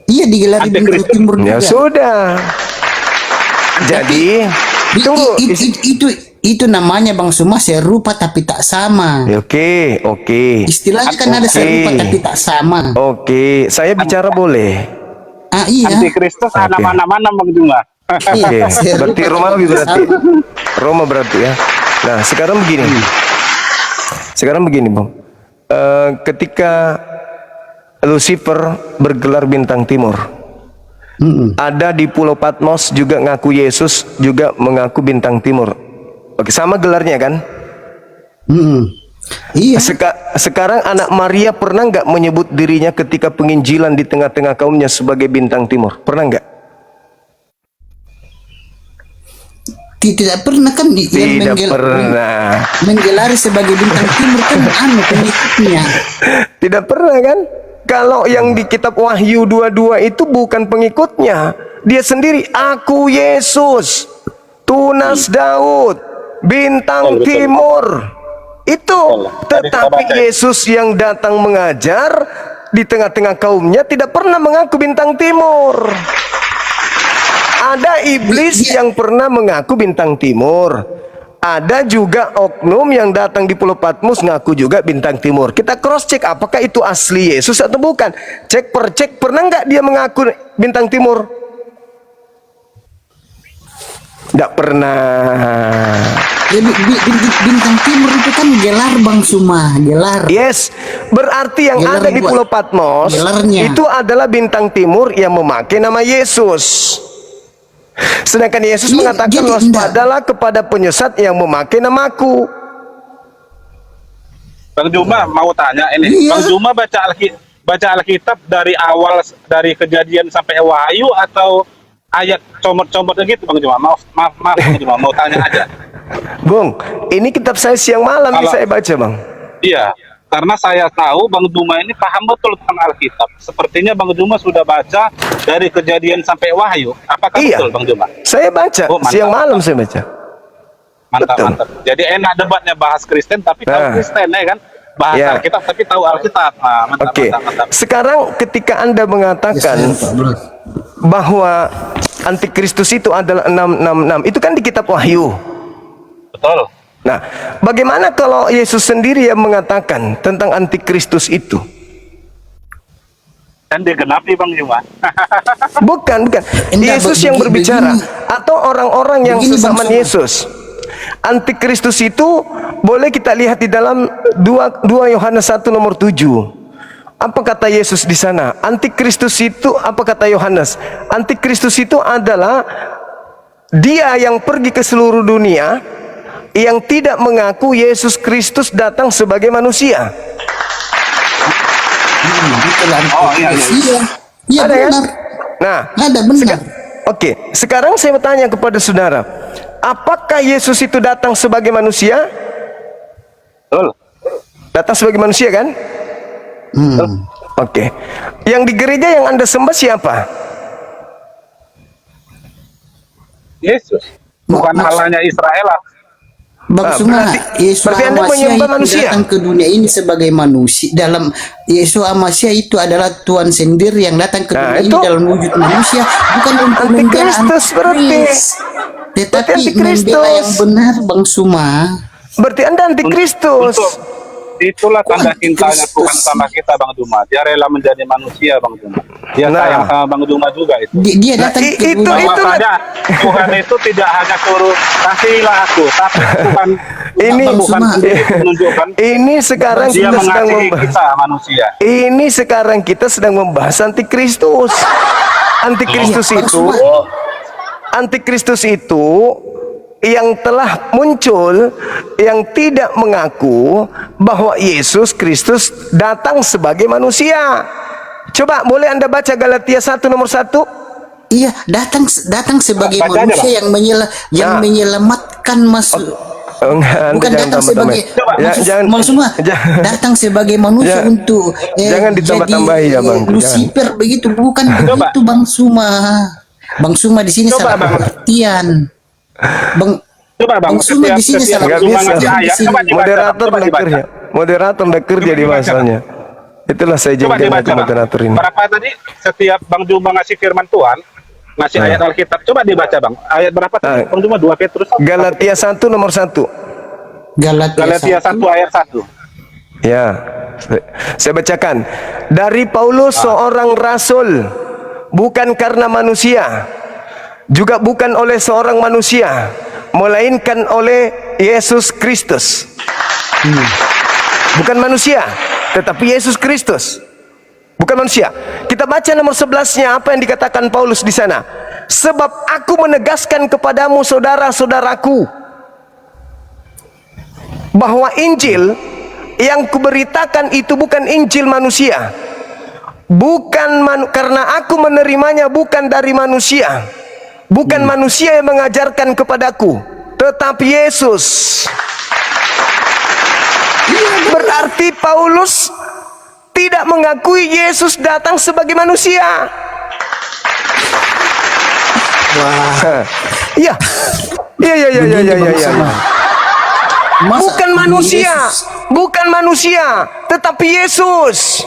Speaker 2: Iya, digelari bintang timur juga.
Speaker 4: Ya sudah. Jadi tunggu.
Speaker 2: Itu namanya Bang Suma serupa tapi tak sama.
Speaker 4: Oke.
Speaker 2: Istilahnya kan ada serupa tapi tak sama.
Speaker 4: Oke, saya bicara boleh.
Speaker 2: Iya.
Speaker 1: Antikristus mana-mana Bang Juma.
Speaker 4: Oke,
Speaker 2: Serupa
Speaker 4: berarti
Speaker 2: tapi
Speaker 4: Romawi
Speaker 2: tak
Speaker 4: berarti.
Speaker 2: sama.
Speaker 4: Roma berarti ya. Nah, sekarang begini, Bang. Ketika Lucifer bergelar bintang timur, ada di Pulau Patmos juga ngaku Yesus, juga mengaku bintang timur. Oke, sama gelarnya kan?
Speaker 2: Iya.
Speaker 4: Sekarang anak Maria pernah nggak menyebut dirinya ketika penginjilan di tengah-tengah kaumnya sebagai bintang timur? Pernah nggak?
Speaker 2: Tidak pernah kan
Speaker 4: Tidak pernah.
Speaker 2: menggelari sebagai bintang timur kan pengikutnya.
Speaker 4: Tidak pernah kan? Kalau yang di kitab Wahyu 22 itu bukan pengikutnya. Dia sendiri, aku Yesus, tunas Daud, bintang timur. Itu. Tetapi Yesus yang datang mengajar di tengah-tengah kaumnya tidak pernah mengaku bintang timur. Ada iblis yang pernah mengaku bintang timur. Ada juga oknum yang datang di Pulau Patmos ngaku juga bintang timur. Kita cross check apakah itu asli Yesus atau bukan. Cek per cek, pernah nggak dia mengaku bintang timur? Nggak pernah.
Speaker 2: Jadi bintang timur itu kan gelar Bang Suma, gelar.
Speaker 4: Yes, berarti yang
Speaker 2: Gelar
Speaker 4: ada di
Speaker 2: buat
Speaker 4: Pulau Patmos
Speaker 2: gelarnya.
Speaker 4: itu adalah bintang timur yang memakai nama Yesus. Sedangkan Yesus mengatakan, waspadalah kepada penyesat yang memakai namaku.
Speaker 1: Bang Juma mau tanya ini,
Speaker 2: Iya.
Speaker 1: Bang Juma baca Alkitab dari awal, dari Kejadian sampai Wahyu atau ayat comot-comotnya gitu Bang Juma? Maaf Bang Juma, mau tanya aja.
Speaker 4: Bung, ini kitab saya siang malam
Speaker 1: Kalau-
Speaker 4: saya baca Bang.
Speaker 1: Iya, karena saya tahu Bang Juma ini paham betul tentang Alkitab. Sepertinya Bang Juma sudah baca dari Kejadian sampai Wahyu. Apakah
Speaker 4: Iya.
Speaker 1: betul Bang Juma?
Speaker 4: Saya baca,
Speaker 1: Oh, mantap,
Speaker 4: siang malam
Speaker 1: mantap.
Speaker 4: saya baca.
Speaker 1: Mantap,
Speaker 4: Betul.
Speaker 1: mantap. Jadi enak debatnya bahas Kristen tapi tahu
Speaker 4: Nah.
Speaker 1: Kristen ya kan? Bahas
Speaker 4: Ya.
Speaker 1: Alkitab tapi tahu Alkitab. Nah, mantap,
Speaker 4: Oke.
Speaker 1: mantap, mantap.
Speaker 4: Sekarang ketika Anda mengatakan bahwa antikristus itu adalah 666, itu kan di kitab Wahyu.
Speaker 1: Betul.
Speaker 4: Nah, bagaimana kalau Yesus sendiri yang mengatakan tentang antikristus itu?
Speaker 1: Dan digenapi Bang Juma.
Speaker 4: Bukan.
Speaker 2: Enggak,
Speaker 4: Yesus yang berbicara
Speaker 2: begini.
Speaker 4: atau orang-orang yang
Speaker 2: Begini, Bang
Speaker 4: sezaman
Speaker 2: Suma.
Speaker 4: Yesus. Antikristus itu boleh kita lihat di dalam 2 Yohanes 1 nomor 7. Apa kata Yesus di sana? Antikristus itu, apa kata Yohanes? Antikristus itu adalah dia yang pergi ke seluruh dunia yang tidak mengaku Yesus Kristus datang sebagai manusia.
Speaker 2: Itulah
Speaker 1: Oh, iya, iya.
Speaker 2: Iya. Iya
Speaker 4: Ada kan?
Speaker 2: benar.
Speaker 4: Nah,
Speaker 2: Ada benar.
Speaker 4: Oke, sekarang saya bertanya kepada saudara, apakah Yesus itu datang sebagai manusia?
Speaker 1: Betul.
Speaker 4: Datang sebagai manusia kan? Oke. Yang di gereja yang Anda sembah siapa?
Speaker 1: Yesus. Bukan Allahnya Israel.
Speaker 2: Bang Suma, Yesus
Speaker 4: berarti Anda
Speaker 2: Amasya
Speaker 4: menyembah
Speaker 2: itu
Speaker 4: manusia?
Speaker 2: datang ke dunia ini sebagai manusia. Dalam Yesus Amasya itu adalah Tuhan sendiri yang datang ke
Speaker 4: Nah,
Speaker 2: dunia ini
Speaker 4: itu
Speaker 2: dalam wujud manusia, bukan untuk membela
Speaker 4: Antikristus berarti.
Speaker 2: antikris. Tetapi
Speaker 4: Berarti antikristus.
Speaker 2: membela yang benar, Bang Suma.
Speaker 4: Berarti Anda antikristus.
Speaker 1: Itulah tanda cintanya
Speaker 2: Kristus.
Speaker 1: Tuhan sama kita Bang Juma. Dia rela menjadi manusia Bang Juma. Dia
Speaker 4: Nah.
Speaker 1: sayang sama Bang Juma juga itu.
Speaker 2: Dia datang
Speaker 4: Nah,
Speaker 2: ke
Speaker 4: itu-
Speaker 2: dunia.
Speaker 1: Makanya Tuhan itu tidak hanya suruh kasihlah aku, tapi Tuhan
Speaker 4: Ini-
Speaker 1: bukan sendiri menunjukkan
Speaker 4: Ini sekarang
Speaker 1: dia
Speaker 4: kita sedang
Speaker 1: mengasihi
Speaker 4: membahas.
Speaker 1: kita manusia.
Speaker 4: Ini sekarang kita sedang membahas antikristus. Antikristus
Speaker 2: Iya,
Speaker 4: itu, antikristus itu yang telah muncul, yang tidak mengaku bahwa Yesus Kristus datang sebagai manusia. Coba boleh Anda baca Galatia 1 nomor 1?
Speaker 2: Iya, datang sebagai
Speaker 1: Baca aja,
Speaker 2: manusia yang
Speaker 4: Nah.
Speaker 2: menyelamatkan masuk.
Speaker 4: Oh, enggak, Anda
Speaker 2: Bukan
Speaker 4: jangan
Speaker 2: datang
Speaker 4: tambah-tambah.
Speaker 2: sebagai
Speaker 4: Jangan,
Speaker 2: maksudnya datang sebagai manusia
Speaker 4: Jangan-
Speaker 2: untuk
Speaker 4: jangan ditambah-tambahi ya, Bang.
Speaker 2: Lucifer begitu, bukan
Speaker 1: Coba.
Speaker 2: begitu Bang Suma. Bang Suma di sini
Speaker 1: Coba,
Speaker 2: salah
Speaker 1: Bang.
Speaker 2: pengertian. Bang
Speaker 1: Coba Bang,
Speaker 2: Bang Suma di sini salah
Speaker 4: Nggak
Speaker 1: Juma
Speaker 4: bisa.
Speaker 1: ngasih ayat, coba dibaca,
Speaker 4: Moderator
Speaker 1: coba dibaca.
Speaker 4: bekerja. Moderator bekerja di
Speaker 1: Coba dibaca.
Speaker 4: bahasanya. Itulah saya
Speaker 1: Coba
Speaker 4: jengkel
Speaker 1: dibaca
Speaker 4: ke
Speaker 1: Bang.
Speaker 4: moderator ini.
Speaker 1: Berapa tadi setiap Bang Juma ngasih firman Tuhan, ngasih
Speaker 4: Nah.
Speaker 1: ayat Alkitab. Coba dibaca Bang. Ayat berapa tadi?
Speaker 4: Nah.
Speaker 1: Bang Juma 2 Petrus.
Speaker 4: Galatia 1 nomor 1.
Speaker 1: Galatia 1 ayat 1.
Speaker 4: Ya, saya bacakan. Dari Paulus seorang rasul, bukan karena manusia, juga bukan oleh seorang manusia, melainkan oleh Yesus Kristus. Bukan manusia, tetapi Yesus Kristus. Bukan manusia. Kita baca nomor 11-nya, apa yang dikatakan Paulus di sana? Sebab aku menegaskan kepadamu saudara-saudaraku, bahwa Injil yang kuberitakan itu bukan Injil manusia. Karena aku menerimanya bukan dari manusia. Bukan manusia yang mengajarkan kepadaku, tetapi Yesus. Berarti Paulus tidak mengakui Yesus datang sebagai manusia.
Speaker 2: Wah,
Speaker 4: Iya. Iya. Bukan manusia, bukan manusia, tetapi Yesus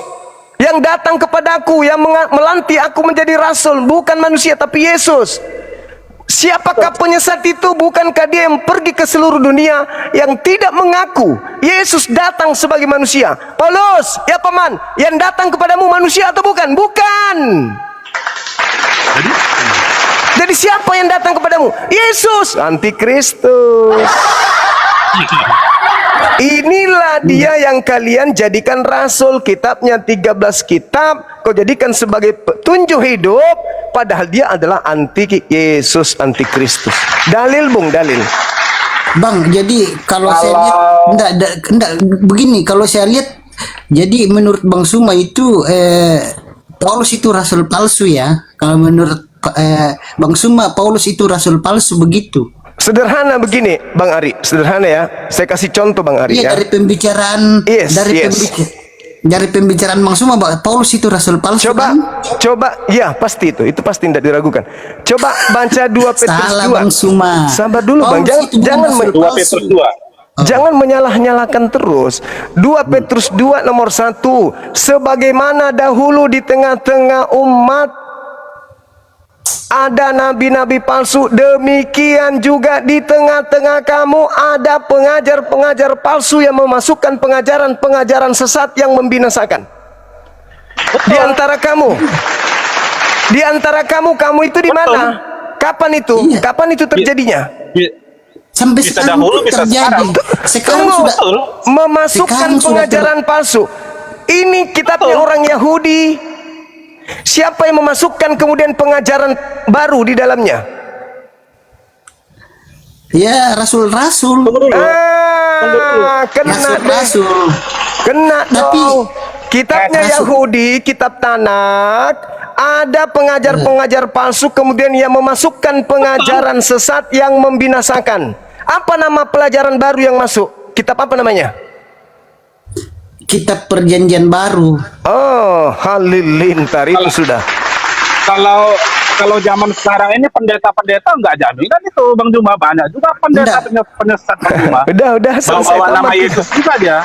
Speaker 4: yang datang kepadaku, yang melantik aku menjadi rasul. Bukan manusia, tapi Yesus. Siapakah penyesat itu? Bukankah dia yang pergi ke seluruh dunia yang tidak mengaku Yesus datang sebagai manusia? Paulus, ya paman, yang datang kepadamu manusia atau bukan? Bukan. Jadi siapa yang datang kepadamu? Yesus, antikristus. Inilah dia yang kalian jadikan rasul. Kitabnya 13 kitab kau jadikan sebagai petunjuk hidup, padahal dia adalah anti Yesus, antikristus. Dalil bung, dalil.
Speaker 2: Bang, jadi kalau saya lihat enggak begini, kalau saya lihat jadi menurut Bang Suma itu Paulus itu rasul palsu ya. Kalau menurut Bang Suma, Paulus itu rasul palsu begitu.
Speaker 4: Sederhana begini Bang Ari, sederhana ya. Saya kasih contoh Bang Ari
Speaker 2: Iya,
Speaker 4: ya.
Speaker 2: dari pembicaraan
Speaker 4: Yes,
Speaker 2: dari
Speaker 4: yes.
Speaker 2: Dari pembicaraan Bang Suma, Paulus itu rasul palsu kan?
Speaker 4: Coba, ya pasti itu pasti tidak diragukan. Coba baca 2 Petrus 2.
Speaker 2: Salah Bang Suma.
Speaker 4: Sabar dulu Bang,
Speaker 2: Paulus itu bukan
Speaker 4: jangan
Speaker 2: rasul
Speaker 1: 2
Speaker 2: palsu.
Speaker 1: Petrus 2.
Speaker 4: Jangan menyalah-nyalahkan terus. 2 Petrus 2 nomor 1. Sebagaimana dahulu di tengah-tengah umat ada nabi-nabi palsu, demikian juga di tengah-tengah kamu ada pengajar-pengajar palsu yang memasukkan pengajaran-pengajaran sesat yang membinasakan. Di antara kamu itu di mana? Kapan itu?
Speaker 2: Iya.
Speaker 4: Kapan itu terjadinya?
Speaker 2: Sampai
Speaker 1: Bisa
Speaker 2: sekarang
Speaker 1: dahulu,
Speaker 2: itu
Speaker 1: bisa
Speaker 2: terjadi. Sekarang
Speaker 4: Tunggu.
Speaker 2: sudah
Speaker 4: Memasukkan
Speaker 2: sekarang sudah
Speaker 4: pengajaran palsu. Ini kitabnya orang Yahudi. Siapa yang memasukkan kemudian pengajaran baru di dalamnya?
Speaker 2: ya rasul-rasul.
Speaker 4: Kena deh.
Speaker 2: Rasul-rasul.
Speaker 4: Kena
Speaker 2: Tapi
Speaker 4: dong. Kitabnya Yahudi, kitab Tanak, ada pengajar-pengajar palsu kemudian yang memasukkan pengajaran sesat yang membinasakan. Apa nama pelajaran baru yang masuk? Kitab apa namanya?
Speaker 2: kitab perjanjian baru.
Speaker 4: Oh, halilintar itu sudah.
Speaker 1: Kalau zaman sekarang ini pendeta-pendeta nggak jaminan itu Bang Juma, banyak juga pendeta penyesat Bang Juma.
Speaker 4: Udah selesai.
Speaker 1: Bawa nama Yesus juga dia.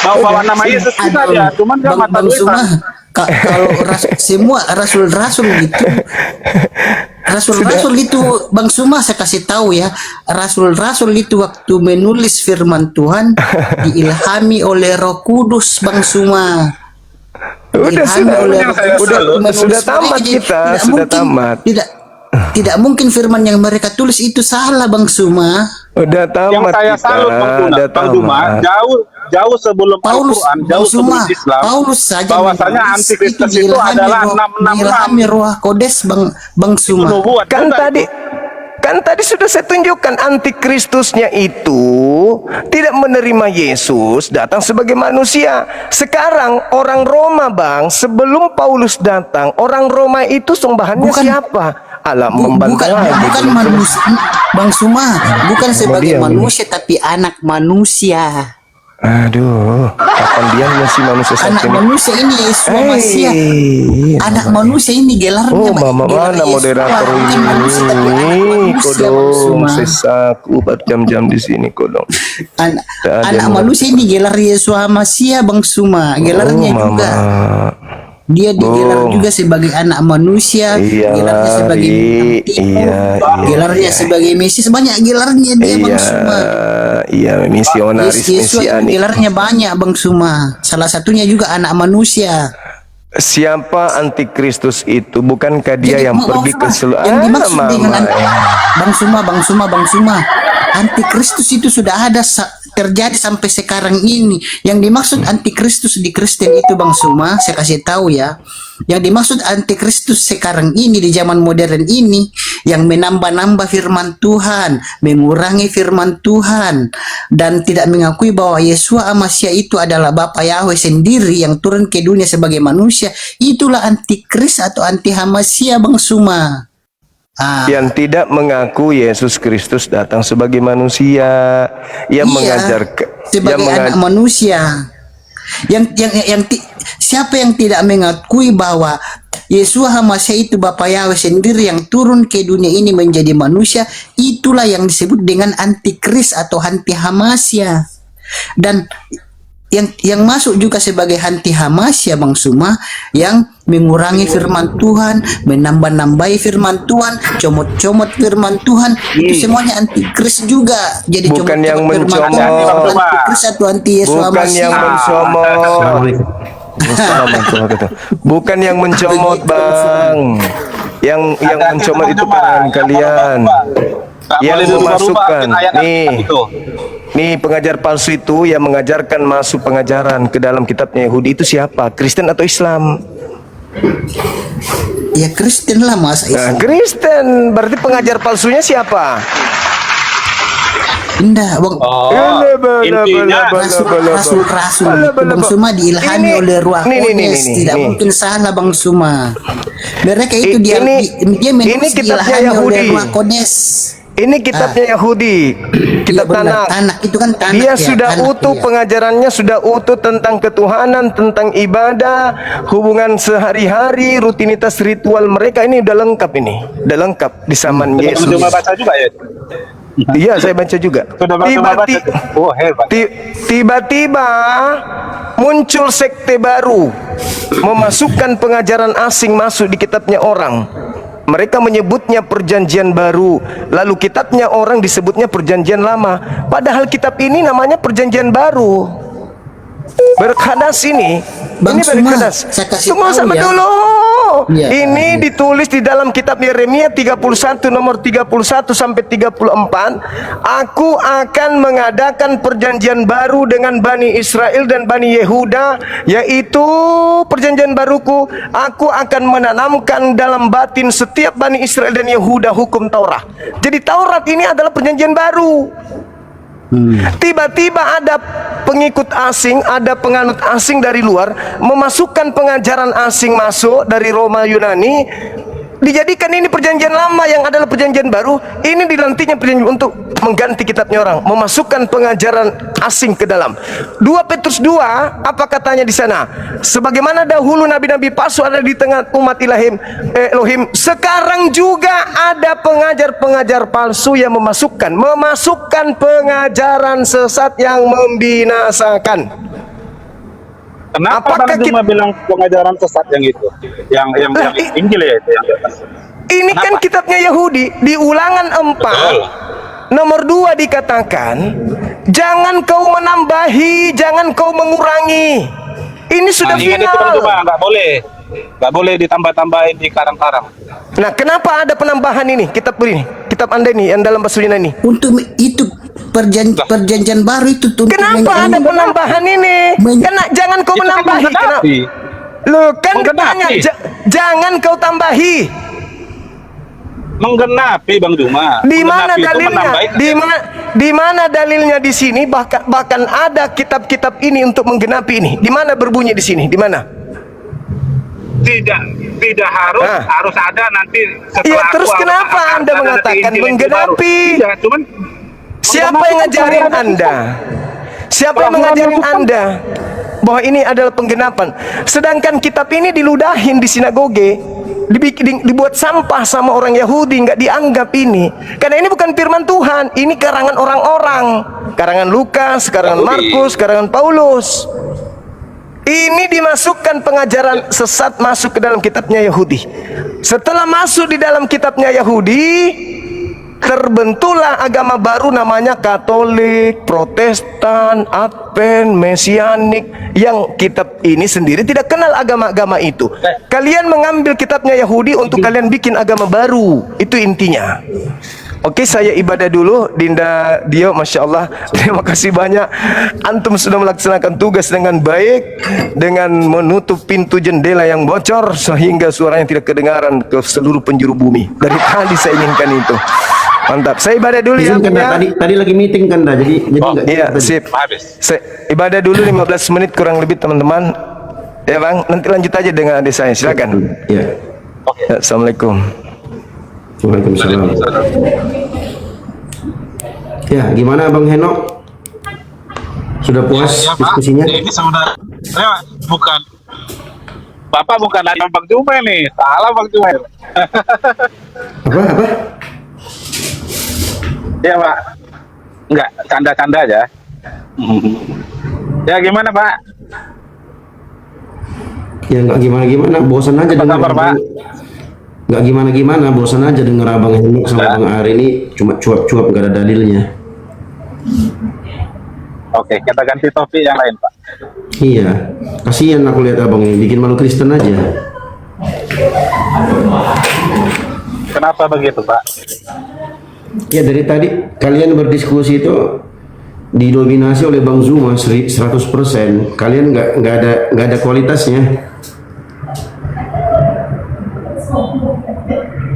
Speaker 1: Bawa nama Yesus juga dia. Cuman dia mata
Speaker 2: Bang Suma,
Speaker 1: duitan.
Speaker 2: kalau semua rasul-rasul gitu, rasul-rasul itu Bang Suma, saya kasih tahu ya, rasul-rasul itu waktu menulis firman Tuhan diilhami oleh Roh Kudus Bang Suma.
Speaker 4: Sudah
Speaker 2: Sudah
Speaker 4: tamat kita, sudah tamat.
Speaker 2: Tidak mungkin firman yang mereka tulis itu salah Bang Suma.
Speaker 4: Udah
Speaker 1: Yang
Speaker 4: tamat
Speaker 1: saya
Speaker 4: kita,
Speaker 1: salut
Speaker 4: udah
Speaker 1: Bang Juma, jauh sebelum
Speaker 2: Paulus,
Speaker 1: Al-Quran, jauh sebelum Islam,
Speaker 2: Paulus saja
Speaker 1: bahwasanya antikristus itu adalah 666.
Speaker 2: Roh Kodes Bang Suma.
Speaker 1: Nubuat
Speaker 4: Kan
Speaker 1: juga
Speaker 4: tadi sudah saya tunjukkan antikristusnya itu tidak menerima Yesus datang sebagai manusia. Sekarang orang Roma Bang, sebelum Paulus datang, orang Roma itu sembahannya siapa? Alam membantah
Speaker 2: bukan manusia Bang Suma, bukan sebagai manusia tapi anak manusia.
Speaker 4: Aduh, kapan dia masih manusia
Speaker 2: Anak
Speaker 4: sampai ini?
Speaker 2: manusia ini Yesus Masia. Anak manusia ini gelarnya.
Speaker 4: Oh, mama mana moderator ini? Kodong, sesaku berjam-jam di sini kodong.
Speaker 2: Anak manusia ini gelar Yesus Masia Bang Suma. Gelarnya juga. Dia digelar juga sebagai anak manusia, gelarnya sebagai gelarnya sebagai Mesias, banyak gelarnya dia Bang Suma.
Speaker 4: Iya, misionaris, mesianik.
Speaker 2: Gelarnya banyak Bang Suma. Salah satunya juga anak manusia.
Speaker 4: Siapa antikristus itu? Bukankah dia yang pergi ke seluruh
Speaker 2: yang dimaksud dengan Bang Suma, antikristus itu sudah ada terjadi sampai sekarang ini. Yang dimaksud antikristus di Kristen itu Bang Suma, saya kasih tahu ya. Yang dimaksud antikristus sekarang ini di zaman modern ini yang menambah-nambah firman Tuhan, mengurangi firman Tuhan, dan tidak mengakui bahwa Yeshua Masya itu adalah Bapa Yahweh sendiri yang turun ke dunia sebagai manusia. Itulah antikris atau anti-Hamasya Bang Suma.
Speaker 4: Yang tidak mengaku Yesus Kristus datang sebagai manusia, yang mengajarkan
Speaker 2: sebagai anak manusia. Siapa yang tidak mengakui bahwa Yeshua Hamasya itu Bapa Yahweh sendiri yang turun ke dunia ini menjadi manusia, itulah yang disebut dengan antikris atau anti Hamasya. Dan yang masuk juga sebagai anti Hamasya Bang Suma, yang mengurangi firman Tuhan, menambah-nambahi firman Tuhan, comot-comot firman Tuhan, itu semuanya antikris juga. Jadi
Speaker 4: bukan yang mencomot,
Speaker 2: antikris atau anti Yesus
Speaker 4: bukan
Speaker 2: Hamasya.
Speaker 4: yang mencomot. Bukan yang mencomot Bang. Yang mencomot itu peran kalian. Yang memasukkan nih pengajar palsu itu yang mengajarkan masuk pengajaran ke dalam kitabnya Yahudi itu siapa? Kristen atau Islam?
Speaker 2: Ya Kristen lah Mas.
Speaker 4: Nah, Kristen berarti pengajar palsunya siapa?
Speaker 2: Indah Bang.
Speaker 1: Intinya
Speaker 2: rasul-rasul Bang Suma diilhami oleh Ruh Kudus. Tidak mungkin salah Bang Suma. Mereka itu dia
Speaker 4: ini kitabnya
Speaker 2: ilhami oleh
Speaker 4: Yahudi.
Speaker 2: Ruh Kudus.
Speaker 4: Ini kitabnya Yahudi, kitab
Speaker 2: Iya, benar.
Speaker 4: Tanakh.
Speaker 2: Tanakh itu kan Tanakh
Speaker 4: Dia
Speaker 2: ya,
Speaker 4: sudah
Speaker 2: Tanakh,
Speaker 4: utuh,
Speaker 2: iya.
Speaker 4: pengajarannya sudah utuh tentang ketuhanan, tentang ibadah, hubungan sehari-hari, rutinitas ritual mereka. Ini udah lengkap ini. Udah lengkap di zaman
Speaker 1: Bang
Speaker 4: Yesus.
Speaker 1: Juma baca juga ya?
Speaker 4: Iya, saya baca juga.
Speaker 1: Sudah Bang Juma baca. Oh, hebat.
Speaker 4: Tiba-tiba muncul sekte baru, memasukkan pengajaran asing masuk di kitabnya orang. Mereka menyebutnya perjanjian baru, lalu kitabnya orang disebutnya perjanjian lama. Padahal kitab ini namanya perjanjian baru. Berkadas ini
Speaker 2: Bang Suma,
Speaker 4: berkadas.
Speaker 2: saya kasih
Speaker 4: Tunggu
Speaker 2: tahu
Speaker 4: sama
Speaker 2: ya.
Speaker 4: dulu.
Speaker 2: Iya,
Speaker 4: Ini
Speaker 2: iya.
Speaker 4: ditulis di dalam kitab Yeremia 31 nomor 31 sampai 34. Aku akan mengadakan perjanjian baru dengan Bani Israel dan Bani Yehuda, yaitu perjanjian baruku. Aku akan menanamkan dalam batin setiap Bani Israel dan Yehuda hukum Taurat. Jadi Taurat ini adalah perjanjian baru. Tiba-tiba ada pengikut asing, ada penganut asing dari luar, memasukkan pengajaran asing masuk dari Roma Yunani, dijadikan ini perjanjian lama yang adalah perjanjian baru. Ini dilantiknya perjanjian untuk mengganti kitabnya orang, memasukkan pengajaran asing ke dalam. 2 Petrus 2, apa katanya di sana? Sebagaimana dahulu nabi-nabi palsu ada di tengah umat Elohim, sekarang juga ada pengajar-pengajar palsu yang memasukkan pengajaran sesat yang membinasakan.
Speaker 1: Kenapa
Speaker 4: Apakah
Speaker 1: Bang Juma bilang pengajaran sesat yang itu? Yang Injil ya itu yang di atas.
Speaker 4: Ini
Speaker 1: Kenapa?
Speaker 4: kan kitabnya Yahudi di Ulangan 4
Speaker 1: Betul.
Speaker 4: nomor 2 dikatakan, jangan kau menambahi, jangan kau mengurangi. Ini sudah
Speaker 1: Ingat itu Bang
Speaker 4: final.
Speaker 1: Juma, nggak boleh ditambah-tambahin di karang-karang.
Speaker 4: Nah, kenapa ada penambahan ini? Kitab Anda ini yang dalam bahasa Yunani.
Speaker 2: Untuk itu perjanjian baru itu untuk
Speaker 4: Kenapa ada penambahan ini? Karena jangan kau
Speaker 1: Itu kan
Speaker 4: menambahi. Kenapa?
Speaker 1: menggenapi.
Speaker 4: Loh, kan
Speaker 1: Menggenapi.
Speaker 4: ditanya, jangan kau tambahi.
Speaker 1: Menggenapi Bang Juma.
Speaker 4: Di mana
Speaker 1: Menggenapi itu
Speaker 4: dalilnya?
Speaker 1: menambahin.
Speaker 4: Di mana dalilnya di sini? Bahkan ada kitab-kitab ini untuk menggenapi ini. Di mana berbunyi di sini? Di mana?
Speaker 1: Tidak harus
Speaker 4: Ah.
Speaker 1: harus ada nanti setelah
Speaker 4: Iya, terus
Speaker 1: aku
Speaker 4: kenapa
Speaker 1: akan
Speaker 4: Anda
Speaker 1: ada
Speaker 4: mengatakan
Speaker 1: nanti Injil yang
Speaker 4: menggenapi?
Speaker 1: baru. Tidak, cuman
Speaker 4: Siapa yang ngajarin Anda? Siapa yang mengajarin Anda bahwa ini adalah penggenapan? Sedangkan kitab ini diludahin di sinagoge, dibuat sampah sama orang Yahudi, nggak dianggap ini. Karena ini bukan firman Tuhan, ini karangan orang-orang, karangan Lukas, karangan Markus, karangan Paulus. Ini dimasukkan pengajaran sesat masuk ke dalam kitabnya Yahudi. Setelah masuk di dalam kitabnya Yahudi, terbentuklah agama baru namanya Katolik, Protestan, Advent, Mesianik, yang kitab ini sendiri tidak kenal agama-agama itu. Kalian mengambil kitabnya Yahudi untuk kalian bikin agama baru. Itu intinya. Oke, saya ibadah dulu. Dinda Dio, Masya Allah, terima kasih banyak. Antum sudah melaksanakan tugas dengan baik, dengan menutup pintu jendela yang bocor sehingga suaranya tidak kedengaran ke seluruh penjuru bumi. Dari tadi saya inginkan itu. Mantap. Saya ibadah dulu ya.
Speaker 5: Izin kan
Speaker 4: ya.
Speaker 5: tadi lagi meeting kan dah, jadi nggak
Speaker 4: Iya,
Speaker 5: tadi.
Speaker 4: sip.
Speaker 1: Habis.
Speaker 4: Saya ibadah dulu 15 menit kurang lebih teman-teman. Ya Bang, nanti lanjut aja dengan adik saya. Silakan.
Speaker 5: Ya.
Speaker 4: Ya, Assalamualaikum.
Speaker 5: Waalaikumsalam. Ya, gimana Bang Henok? Sudah puas
Speaker 1: Ya, Pak.
Speaker 5: diskusinya?
Speaker 1: Ini saudara saya bukan Bapak bukan ada Bang Juma nih. Salah Bang Juma.
Speaker 5: Apa?
Speaker 1: Ya Pak. Enggak, canda-canda aja. Ya gimana Pak?
Speaker 5: Ya nggak gimana-gimana, bosan aja
Speaker 1: Apa
Speaker 5: dengar
Speaker 1: kabar, Pak?
Speaker 5: Nggak gimana-gimana, bosan aja denger Abang Henok sama
Speaker 1: Ya.
Speaker 5: Bang Ari ini cuma cuap-cuap nggak ada dalilnya.
Speaker 1: Oke, kita ganti topik yang lain Pak.
Speaker 5: Iya, kasihan aku lihat Abang ini bikin malu Kristen aja.
Speaker 1: Kenapa begitu Pak?
Speaker 5: Ya dari tadi kalian berdiskusi itu didominasi oleh Bang Zuma 100%. Kalian nggak ada kualitasnya.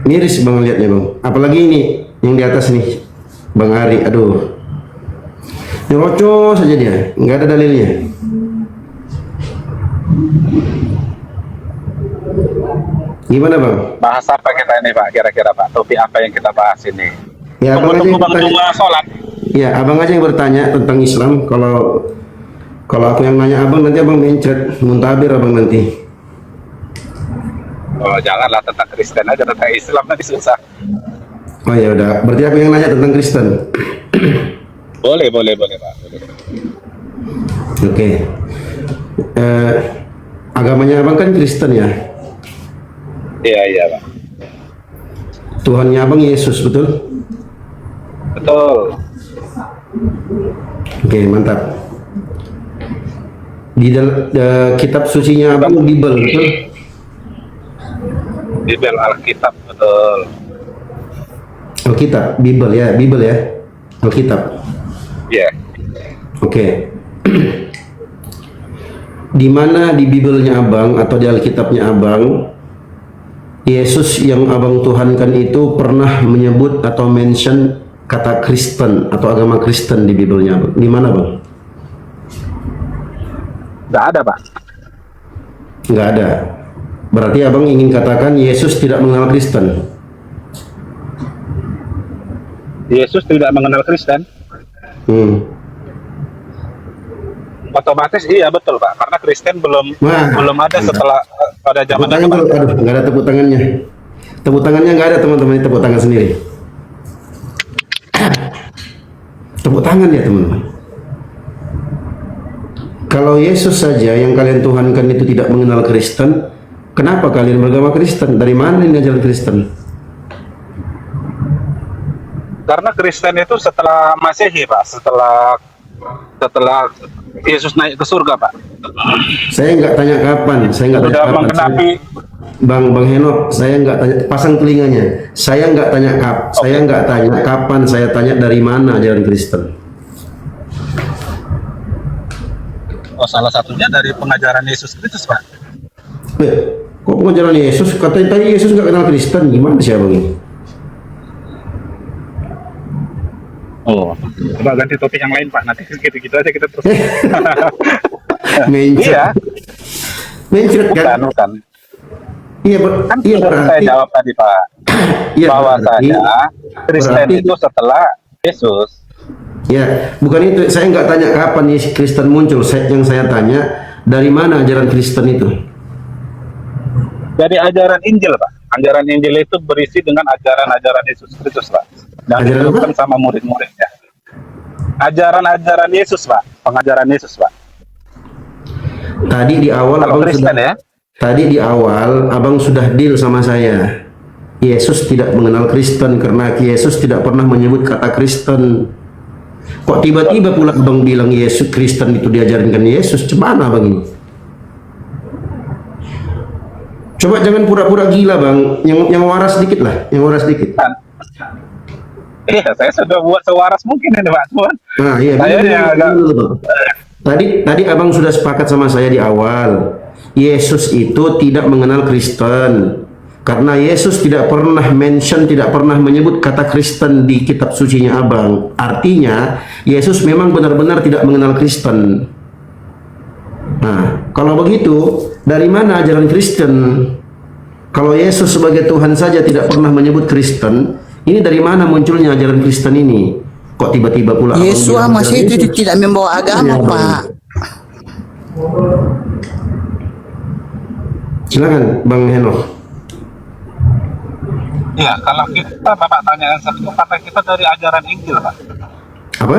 Speaker 5: Miris Bang lihatnya Bang. Apalagi ini yang di atas nih, Bang Ari. Aduh, nyerocos saja dia, nggak ada dalilnya. Gimana Bang?
Speaker 1: Bahas apa kita ini Pak? Kira-kira Pak, topik apa yang kita bahas ini?
Speaker 5: Ya, abang aja
Speaker 1: tunggu
Speaker 5: yang
Speaker 1: Bang
Speaker 5: bertanya.
Speaker 1: Zuma sholat.
Speaker 5: Ya, abang aja yang bertanya tentang Islam. Kalau aku yang nanya abang, nanti abang mencret, muntabir abang nanti.
Speaker 1: Oh janganlah tentang Kristen aja, tentang Islam nanti susah.
Speaker 5: Oh ya udah, berarti aku yang nanya tentang Kristen.
Speaker 1: Boleh Pak. Boleh.
Speaker 5: Oke. Agamanya abang kan Kristen ya.
Speaker 1: Iya Pak.
Speaker 5: Tuhannya abang Yesus, betul?
Speaker 1: Betul.
Speaker 5: Oke, mantap. Di kitab sucinya abang Bible, betul?
Speaker 1: Bibel Alkitab betul.
Speaker 5: Alkitab, Bible ya, Alkitab.
Speaker 1: Iya.
Speaker 5: Oke. Di mana di Bible-nya abang atau di Alkitabnya abang, Yesus yang abang tuhankan itu pernah menyebut atau mention kata Kristen atau agama Kristen di Bible-nya abang? Di mana bang?
Speaker 1: Nggak ada Pak.
Speaker 5: Nggak ada. Berarti abang ingin katakan Yesus tidak mengenal Kristen?
Speaker 1: Yesus tidak mengenal Kristen. Otomatis iya betul Pak, karena Kristen belum
Speaker 5: Wah,
Speaker 1: ada
Speaker 5: mantap.
Speaker 1: setelah pada zaman
Speaker 5: Tepuk tangan dulu. Aduh, nggak ada tepuk tangannya. Tepuk tangannya nggak ada teman-teman, tepuk tangan sendiri. Tepuk tangan ya teman-teman. Kalau Yesus saja yang kalian tuhankan itu tidak mengenal Kristen, kenapa kalian beragama Kristen? Dari mana ini ajaran Kristen?
Speaker 1: Karena Kristen itu setelah Masehi Pak, setelah Yesus naik ke surga Pak.
Speaker 5: Saya nggak tanya kapan, saya nggak tanya
Speaker 1: Sudah
Speaker 5: kapan.
Speaker 1: menggenapi.
Speaker 5: Bang Henok, saya nggak tanya, pasang telinganya. Saya nggak tanya saya nggak tanya kapan, saya tanya dari mana ajaran Kristen.
Speaker 1: Oh, salah satunya dari pengajaran Yesus Kristus Pak.
Speaker 5: Kok pengajaran Yesus? Katanya tadi Yesus nggak kenal Kristen, gimana sih abang ini?
Speaker 1: Oh, coba ganti topik yang lain Pak. Nanti gitu aja kita terus.
Speaker 5: Mencret.
Speaker 1: Iya.
Speaker 5: Mencret kan?
Speaker 1: Bukan.
Speaker 5: Iya,
Speaker 1: Kan
Speaker 5: iya
Speaker 1: sudah saya
Speaker 5: berarti.
Speaker 1: jawab tadi Pak.
Speaker 5: Iya,
Speaker 1: Bahwasanya Kristen
Speaker 5: berarti-
Speaker 1: itu setelah Yesus.
Speaker 5: Ya, bukan itu. Saya nggak tanya kapan Yesus Kristen muncul. Yang saya tanya dari mana ajaran Kristen itu?
Speaker 1: Dari ajaran Injil Pak. Ajaran Injil itu berisi dengan ajaran-ajaran Yesus Kristus Pak. Dan
Speaker 5: Ajaran
Speaker 1: diteruskan sama murid-muridnya. Ajaran-ajaran Yesus Pak. Pengajaran Yesus Pak.
Speaker 5: Tadi di awal
Speaker 1: Kalau
Speaker 5: abang
Speaker 1: Kristen
Speaker 5: sudah,
Speaker 1: ya.
Speaker 5: tadi di awal abang sudah deal sama saya. Yesus tidak mengenal Kristen karena Yesus tidak pernah menyebut kata Kristen. Kok tiba-tiba pula abang bilang Yesus Kristen itu diajarkan Yesus? Cemana abang ini? Coba jangan pura-pura gila bang. Yang waras dikit lah. Yang waras dikit.
Speaker 1: Iya, saya sudah buat sewaras mungkin ini Pak. Cuman
Speaker 5: Nah, iya.
Speaker 1: saya
Speaker 5: bener,
Speaker 1: yang
Speaker 5: bener,
Speaker 1: agak
Speaker 5: bener, Bang. Tadi abang sudah sepakat sama saya di awal. Yesus itu tidak mengenal Kristen. Karena Yesus tidak pernah mention, tidak pernah menyebut kata Kristen di kitab sucinya abang. Artinya, Yesus memang benar-benar tidak mengenal Kristen. Nah, kalau begitu, dari mana ajaran Kristen? Kalau Yesus sebagai Tuhan saja tidak pernah menyebut Kristen, ini dari mana munculnya ajaran Kristen ini? Kok tiba-tiba pula abang
Speaker 2: Yesus
Speaker 5: bilang
Speaker 2: masih
Speaker 5: ajaran
Speaker 2: itu
Speaker 5: Yesus?
Speaker 2: tidak membawa agama,
Speaker 5: Iya,
Speaker 2: Pak.
Speaker 5: Silakan Bang Henok.
Speaker 1: Iya, kalau kita Bapak tanya yang satu kata kita dari ajaran Injil Pak.
Speaker 5: Apa?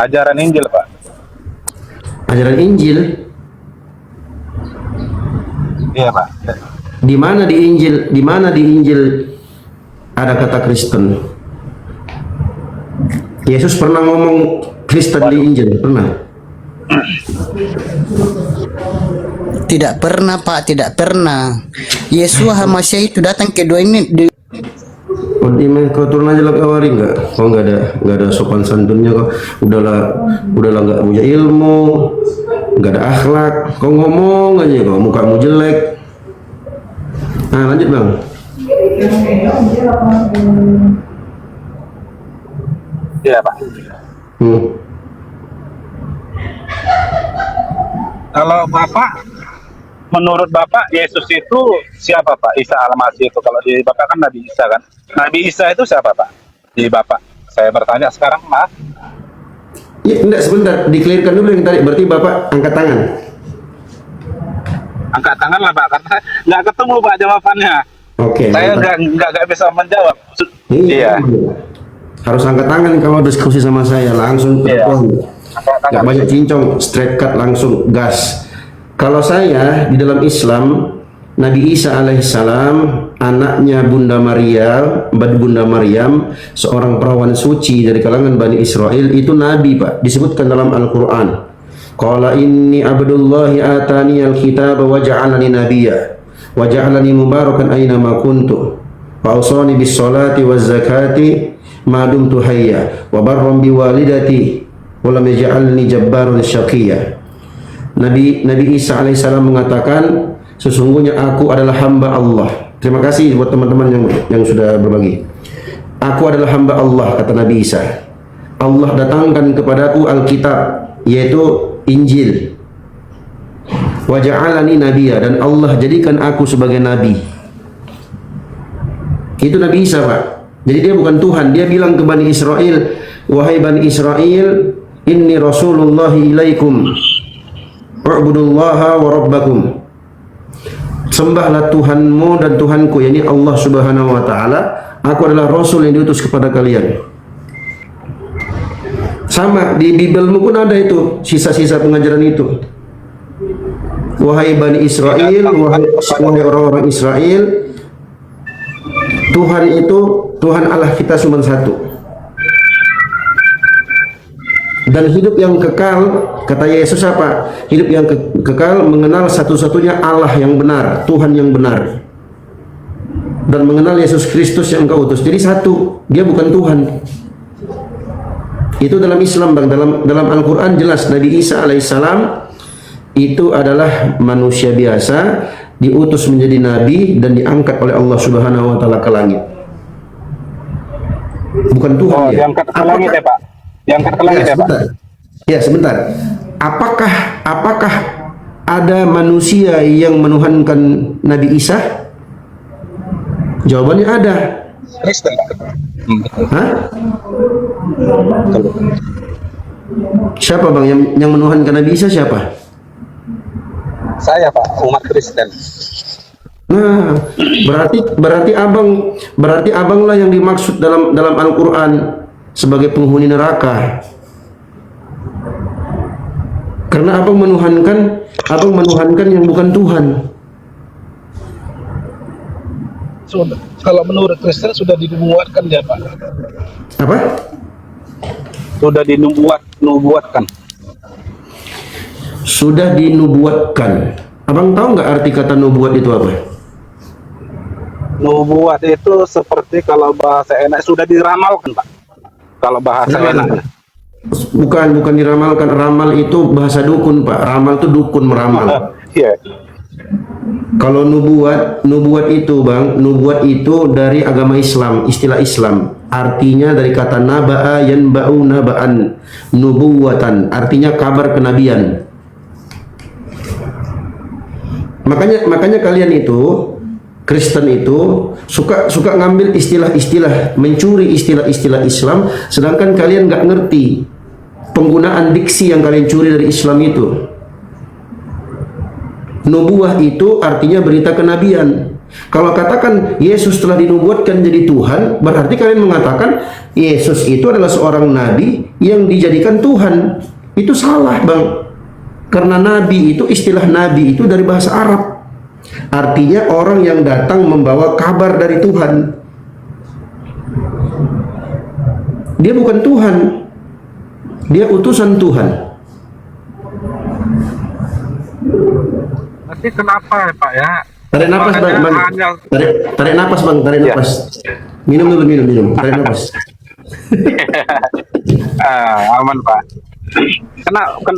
Speaker 1: Ajaran Injil Pak.
Speaker 5: Ajaran Injil.
Speaker 1: Iya Pak.
Speaker 5: Di mana di Injil? Di mana di Injil ada kata Kristen? Yesus pernah ngomong Kristen di Injil? Pernah?
Speaker 2: Tidak pernah, Pak, tidak pernah. Yesus Hamasya itu datang kedua ini
Speaker 5: Oh, kau turun aja lah kawari nggak? Kau nggak ada sopan santunnya kok. Udahlah nggak punya ilmu, nggak ada akhlak. Kau ngomong aja kok, mukamu jelek. Nah lanjut bang.
Speaker 1: Iya Pak.
Speaker 5: Hmm.
Speaker 1: Kalau Bapak menurut Bapak Yesus itu siapa Pak? Isa Al-Masih itu kalau di Bapak kan Nabi Isa kan? Nabi Isa itu siapa Pak? Di Bapak. Saya bertanya sekarang, maaf.
Speaker 5: Ya, enggak, sebentar, dikelirkan dulu yang tadi. Berarti Bapak angkat tangan.
Speaker 1: Angkat tangan lah Pak, karena nggak ketemu Pak jawabannya.
Speaker 5: Oke.
Speaker 1: Saya
Speaker 5: mantap.
Speaker 1: nggak bisa menjawab.
Speaker 5: Iya. Harus angkat tangan kalau diskusi sama saya, langsung ke
Speaker 1: Iya.
Speaker 5: poin.
Speaker 1: Angkat
Speaker 5: Nggak
Speaker 1: tangan.
Speaker 5: banyak cincong, straight cut langsung gas. Kalau saya di dalam Islam, Nabi Isa alaihissalam, anaknya Bunda Maryam, seorang perawan suci dari kalangan Bani Israel, itu nabi Pak, disebutkan dalam Al-Quran. Qala inni abdullahi atani al-kitab wa ja'alani nabiyya wa ja'alani mubarakan aina ma kuntu wa awsani bis salati waz zakati ma dumtu hayya wa barran bi walidati wa lam yaj'alni jabbaran syaqiyya. Nabi Isa alaihissalam mengatakan, sesungguhnya aku adalah hamba Allah. Terima kasih buat teman-teman yang sudah berbagi. Aku adalah hamba Allah, kata Nabi Isa. Allah datangkan kepadaku Alkitab, yaitu Injil. Wa ja'alani nabiyya, dan Allah jadikan aku sebagai nabi. Itu Nabi Isa Pak. Jadi dia bukan Tuhan. Dia bilang ke Bani Israel, wahai Bani Israel, inni rasulullahi ilaikum, u'budullaha wa rabbakum. Sembahlah Tuhanmu dan Tuhanku, yakni Allah Subhanahu wa taala. Aku adalah rasul yang diutus kepada kalian. Sama di Bibelmu pun ada itu, sisa-sisa pengajaran itu. Wahai Bani Israel, wahai orang-orang Israel, Tuhan itu, Tuhan Allah kita cuma satu. Dan hidup yang kekal, kata Yesus apa? Hidup yang kekal mengenal satu-satunya Allah yang benar, Tuhan yang benar, dan mengenal Yesus Kristus yang Engkau utus. Jadi satu, dia bukan Tuhan. Itu dalam Islam Bang, dalam Al-Quran jelas Nabi Isa alaihissalam itu adalah manusia biasa, diutus menjadi nabi dan diangkat oleh Allah Subhanahu wa taala ke langit. Bukan Tuhan
Speaker 1: Oh,
Speaker 5: dia.
Speaker 1: diangkat ke langit ya Pak? Diangkat ke langit ya Pak?
Speaker 5: Sebentar. Ya, sebentar. Apakah ada manusia yang menuhankan Nabi Isa? Jawabannya ada.
Speaker 1: Kristen Pak.
Speaker 5: Hah? Siapa Bang yang menuhankan Nabi Isa siapa?
Speaker 1: Saya Pak, umat Kristen.
Speaker 5: Nah, berarti abanglah yang dimaksud dalam Al-Qur'an sebagai penghuni neraka. Karena abang menuhankan yang bukan Tuhan.
Speaker 1: Sudah, kalau menurut Kristen sudah dinubuatkan ya Pak.
Speaker 5: Apa?
Speaker 1: Sudah dinubuatkan.
Speaker 5: Sudah dinubuatkan. Abang tahu nggak arti kata nubuat itu apa?
Speaker 1: Nubuat itu seperti kalau bahasa enak sudah diramalkan Pak. Kalau bahasa enaknya.
Speaker 5: Bukan diramalkan. Ramal itu bahasa dukun Pak. Ramal itu dukun meramal.
Speaker 1: Iya.
Speaker 5: Kalau nubuat itu Bang, nubuat itu dari agama Islam, istilah Islam. Artinya dari kata naba'a yanba'u naba'an, nubuwatan, artinya kabar kenabian. Makanya kalian itu Kristen itu suka ngambil istilah-istilah, mencuri istilah-istilah Islam, sedangkan kalian nggak ngerti penggunaan diksi yang kalian curi dari Islam itu. Nubuah itu artinya berita kenabian. Kalau katakan Yesus telah dinubuatkan jadi Tuhan, berarti kalian mengatakan Yesus itu adalah seorang nabi yang dijadikan Tuhan. Itu salah Bang. Karena nabi itu, istilah nabi itu dari bahasa Arab. Artinya orang yang datang membawa kabar dari Tuhan. Dia bukan Tuhan. Dia utusan Tuhan.
Speaker 1: Tapi kenapa ya Pak ya?
Speaker 5: Tarik napas Bang. Tarik napas Bang, tarik napas. Minum dulu, minum. Tarik napas.
Speaker 1: Aman Pak.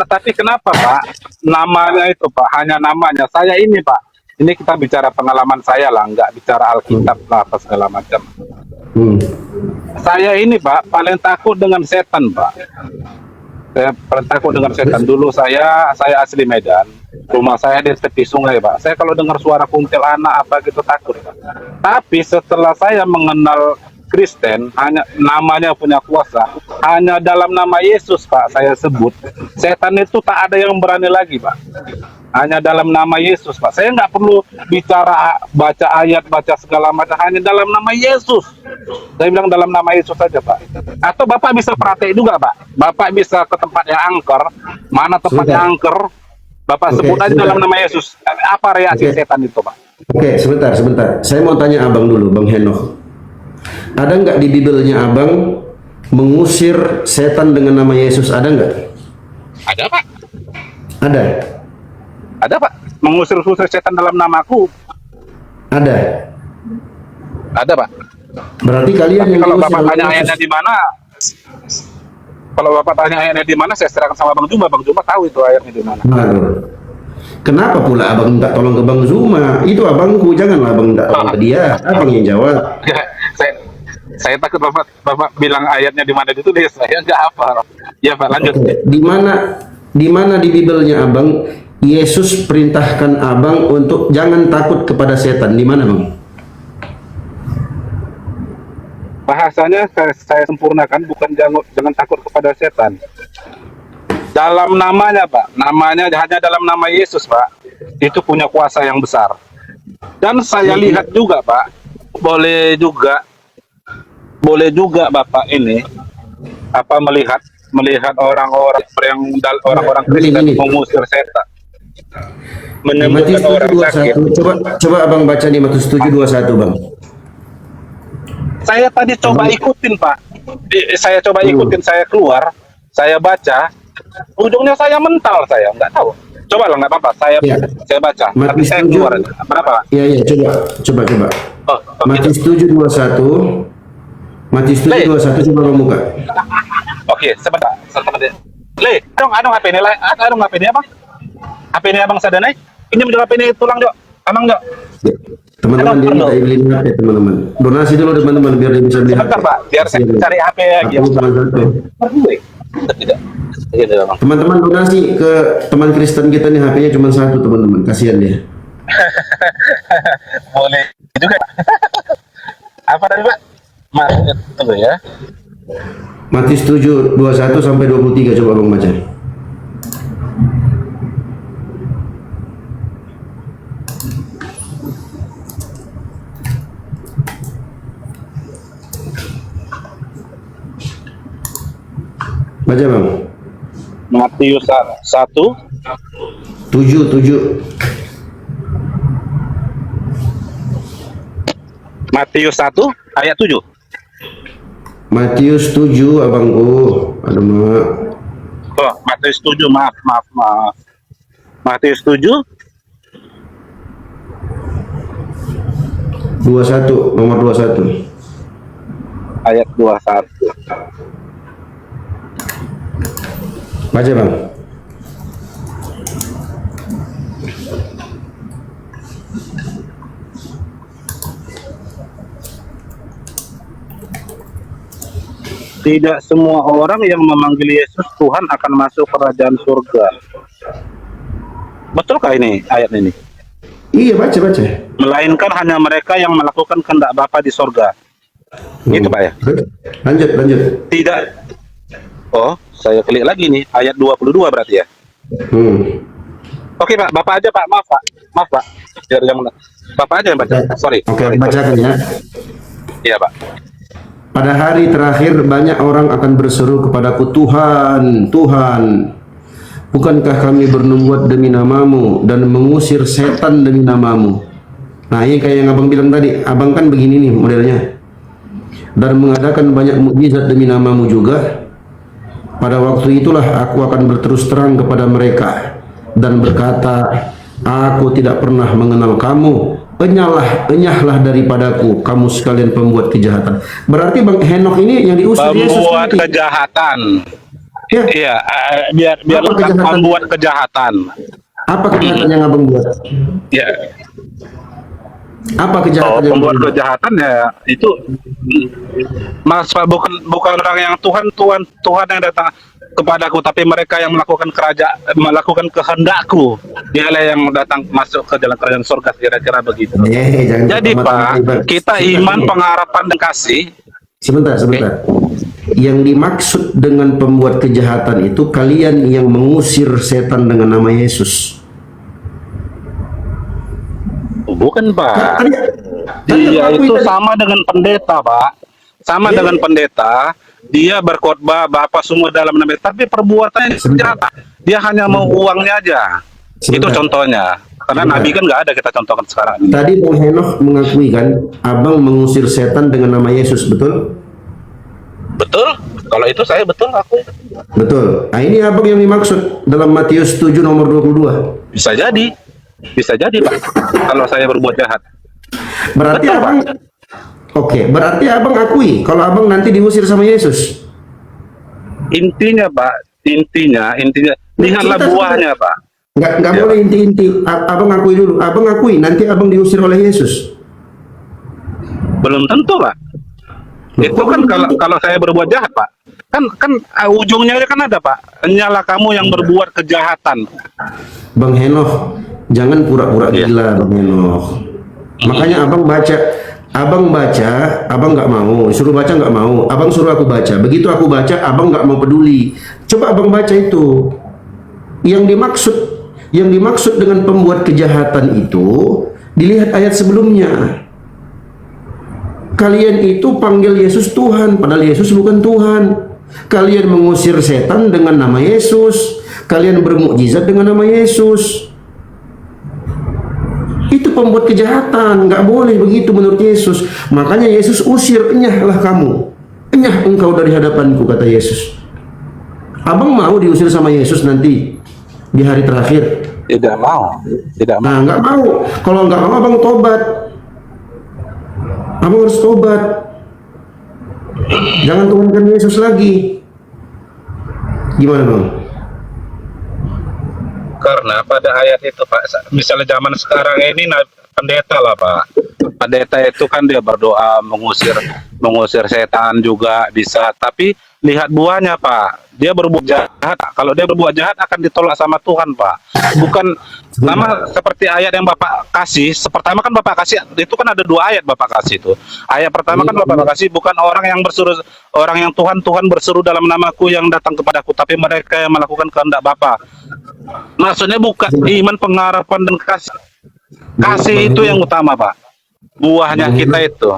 Speaker 1: Tapi kenapa Pak? Namanya itu Pak, hanya namanya. Saya ini Pak, ini kita bicara pengalaman saya lah, nggak bicara Alkitab lah apa segala macam. Saya ini Pak, paling takut dengan setan Pak. Saya paling takut dengan setan. Dulu saya asli Medan. Rumah saya di tepi sungai, Pak. Saya kalau dengar suara kuntilanak apa gitu takut, Pak. Tapi setelah saya mengenal Kristen, hanya namanya punya kuasa, hanya dalam nama Yesus, Pak, saya sebut. Setan itu tak ada yang berani lagi, Pak. Hanya dalam nama Yesus, Pak. Saya nggak perlu bicara, baca ayat, baca segala macam. Hanya dalam nama Yesus. Saya bilang dalam nama Yesus saja, Pak. Atau Bapak bisa praktek juga, Pak. Bapak bisa ke tempat yang angker. Mana tempatnya angker? Bapak
Speaker 5: Oke,
Speaker 1: sebut aja
Speaker 5: sebentar.
Speaker 1: dalam nama Yesus. Apa reaksi
Speaker 5: Oke.
Speaker 1: setan itu, Pak?
Speaker 5: Oke, sebentar. Saya mau tanya abang dulu, Bang Henok. Ada nggak di Bibelnya abang mengusir setan dengan nama Yesus? Ada nggak?
Speaker 1: Ada, Pak.
Speaker 5: Ada.
Speaker 1: Ada, Pak. Mengusir-usir setan dalam namaku.
Speaker 5: Ada.
Speaker 1: Ada, Pak.
Speaker 5: Berarti kalian
Speaker 1: Tapi
Speaker 5: yang
Speaker 1: kalau
Speaker 5: diusir
Speaker 1: Bapak
Speaker 5: oleh
Speaker 1: tanya
Speaker 5: Yesus.
Speaker 1: ayatnya di mana, kalau Bapak tanya ayatnya di mana, saya serahkan sama Bang Juma. Bang Juma tahu itu ayatnya di mana.
Speaker 5: Waduh. Kenapa pula abang minta tolong ke Bang Zuma? Itu abangku, janganlah abang minta tolong ke dia. Abang yang jawab.
Speaker 1: saya takut Bapak bilang ayatnya di mana ditulis. Saya nggak hafal. Ya, Pak, lanjut.
Speaker 5: Oke. Di mana di Bibelnya abang Yesus perintahkan abang untuk jangan takut kepada setan? Di mana, Bang?
Speaker 1: Bahasanya saya sempurnakan, bukan jangan takut kepada setan. Dalam namanya, Pak. Namanya hanya dalam nama Yesus, Pak. Itu punya kuasa yang besar. Dan saya lihat juga, Pak. Boleh juga Bapak ini melihat orang-orang Kristen
Speaker 5: Gini.
Speaker 1: mengusir setan.
Speaker 5: Di Matius
Speaker 1: Menyembuhkan orang
Speaker 5: 7:21.
Speaker 1: sakit.
Speaker 5: Coba abang baca di Matius 7:21, Bang.
Speaker 1: Saya tadi coba ikutin, Pak. Saya coba ikutin, saya keluar, saya baca, ujungnya saya mental, saya nggak tahu. Coba lah, nggak apa-apa, saya
Speaker 5: Ya.
Speaker 1: baca, tapi
Speaker 5: Matius
Speaker 1: saya
Speaker 5: 7.
Speaker 1: keluar. Berapa?
Speaker 5: Iya, coba.
Speaker 1: Oh,
Speaker 5: Matius 7:21. Matius 7:21 coba abang buka.
Speaker 1: Oke, sebentar. Le, adong HP ini, adong HP ini apa? HP ini abang sadana, ini menjual HP ini tulang, Dok. Abang, Dok.
Speaker 5: Ya. Teman-teman dia minta beli HP, teman-teman. Donasi dulu teman-teman biar dia bisa beli HP.
Speaker 1: Sebentar, Pak, biar saya cari HP lagi.
Speaker 5: Aku cuma satu.
Speaker 1: Tidak. Tidak, Bang.
Speaker 5: Teman-teman donasi ke teman Kristen kita nih, HP-nya cuma satu, teman-teman. Kasihan dia.
Speaker 1: Boleh juga. Apa tadi, Pak? Tunggu ya.
Speaker 5: Matius 7:21 sampai 23 coba abang baca. Baca, Bang.
Speaker 1: Matius 1
Speaker 5: 7.
Speaker 1: Matius 1 ayat 7.
Speaker 5: Matius 7, abangku. Aduh, Mak.
Speaker 1: Oh, Matius 7, maaf. Matius 7
Speaker 5: 21, nomor 21.
Speaker 1: ayat 21.
Speaker 5: Baca, Bang.
Speaker 1: Tidak semua orang yang memanggil Yesus Tuhan akan masuk kerajaan surga. Betulkah ini ayat ini?
Speaker 5: Iya, baca.
Speaker 1: Melainkan hanya mereka yang melakukan kehendak Bapa di surga. Gitu, Pak ya?
Speaker 5: Lanjut.
Speaker 1: Tidak. Oh, saya klik lagi nih, ayat 22 berarti ya. Oke, Pak, Bapak aja, Pak. Maaf, Pak. Biar yang Bapak aja yang baca. Sorry.
Speaker 5: Oke, bacakan ya.
Speaker 1: Iya, Pak.
Speaker 5: Pada hari terakhir banyak orang akan berseru kepadaku, Tuhan, bukankah kami bernubuat demi namamu dan mengusir setan demi namamu? Nah, ini kayak yang abang bilang tadi, abang kan begini nih modelnya. Dan mengadakan banyak mukjizat demi namamu juga. Pada waktu itulah aku akan berterus terang kepada mereka dan berkata, aku tidak pernah mengenal kamu. Enyahlah daripadaku, kamu sekalian pembuat kejahatan. Berarti Bang Henok ini yang diusir Yesus.
Speaker 1: Membuat kejahatan.
Speaker 5: Ya.
Speaker 1: Iya, biar
Speaker 5: Apa
Speaker 1: lengkap,
Speaker 5: kejahatan?
Speaker 1: membuat kejahatan.
Speaker 5: Apa kejahatan yang abang buat?
Speaker 1: Ya.
Speaker 5: Apa kejahatan yang
Speaker 1: Pembuat
Speaker 5: abang buat?
Speaker 1: kejahatan ya itu Mas, bukan orang yang Tuhan yang datang. kepadaku, tapi mereka yang melakukan kehendakku, dialah yang datang masuk ke dalam kerajaan surga, kira-kira begitu.
Speaker 5: Jangan
Speaker 1: Jadi
Speaker 5: pertama-tama
Speaker 1: Pak,
Speaker 5: hebat.
Speaker 1: kita iman, pengharapan, dan kasih.
Speaker 5: Sebentar. Yang dimaksud dengan pembuat kejahatan itu kalian yang mengusir setan dengan nama Yesus.
Speaker 1: Bukan Pak.
Speaker 5: Tadi
Speaker 1: Dia
Speaker 5: aku
Speaker 1: itu
Speaker 5: tadi-
Speaker 1: sama dengan pendeta Pak. Sama dengan pendeta. Dia berkhotbah Bapak semua dalam nama, tapi perbuatannya
Speaker 5: Sebentar.
Speaker 1: jahat. Dia hanya mau uangnya aja. Itu
Speaker 5: Sebentar.
Speaker 1: contohnya. Karena
Speaker 5: Sebentar.
Speaker 1: Nabi kan nggak ada kita contohkan sekarang ini.
Speaker 5: Tadi Bang Henoch mengakui kan, abang mengusir setan dengan nama Yesus, betul?
Speaker 1: Betul? Kalau itu saya betul aku.
Speaker 5: Betul. Nah, ini abang yang dimaksud dalam Matius 7 nomor 22.
Speaker 1: Bisa jadi. Bisa jadi Pak. Kalau saya berbuat jahat.
Speaker 5: Berarti
Speaker 1: Betul,
Speaker 5: abang Oke, berarti abang akui kalau abang nanti diusir sama Yesus.
Speaker 1: Intinya Pak, intinya lihatlah
Speaker 5: Sebentar,
Speaker 1: buahnya Pak.
Speaker 5: Nggak
Speaker 1: Ya.
Speaker 5: boleh inti-inti. Abang akui dulu. Abang akui nanti abang diusir oleh Yesus.
Speaker 1: Belum tentu Pak. Itu kan kalau saya berbuat jahat Pak. Kan ujungnya kan ada Pak. Nyala kamu yang berbuat kejahatan.
Speaker 5: Bang Henoch, jangan pura-pura
Speaker 1: Iya.
Speaker 5: gila, Bang Henoch. Makanya abang baca, abang nggak mau, suruh baca nggak mau, abang suruh aku baca. Begitu aku baca, abang nggak mau peduli. Coba abang baca itu. Yang dimaksud dengan pembuat kejahatan itu, dilihat ayat sebelumnya. Kalian itu panggil Yesus Tuhan, padahal Yesus bukan Tuhan. Kalian mengusir setan dengan nama Yesus. Kalian bermukjizat dengan nama Yesus. Itu pembuat kejahatan, nggak boleh begitu menurut Yesus. Makanya Yesus usir, enyahlah kamu, enyah engkau dari hadapanku, kata Yesus. Abang mau diusir sama Yesus nanti di hari terakhir?
Speaker 1: Tidak mau. Tidak mau.
Speaker 5: Nah, nggak mau. Kalau nggak mau, abang tobat. Abang harus tobat. Jangan tuhankan Yesus lagi. Gimana bang?
Speaker 1: Karena pada ayat itu Pak, misalnya zaman sekarang ini pendeta lah Pak. Pendeta itu kan dia berdoa mengusir setan juga bisa, tapi lihat buahnya Pak. Dia berbuat jahat. Kalau dia berbuat jahat akan ditolak sama Tuhan Pak. Bukan sama seperti ayat yang Bapak kasih. Pertama kan Bapak kasih itu kan ada 2 ayat Bapak kasih itu. Ayat pertama kan Bapak kasih bukan orang yang Tuhan berseru dalam namaku yang datang kepadaku, tapi mereka yang melakukan kehendak Bapa. Maksudnya bukan iman, pengharapan, dan kasih. Kasih itu yang utama Pak. Buahnya kita itu.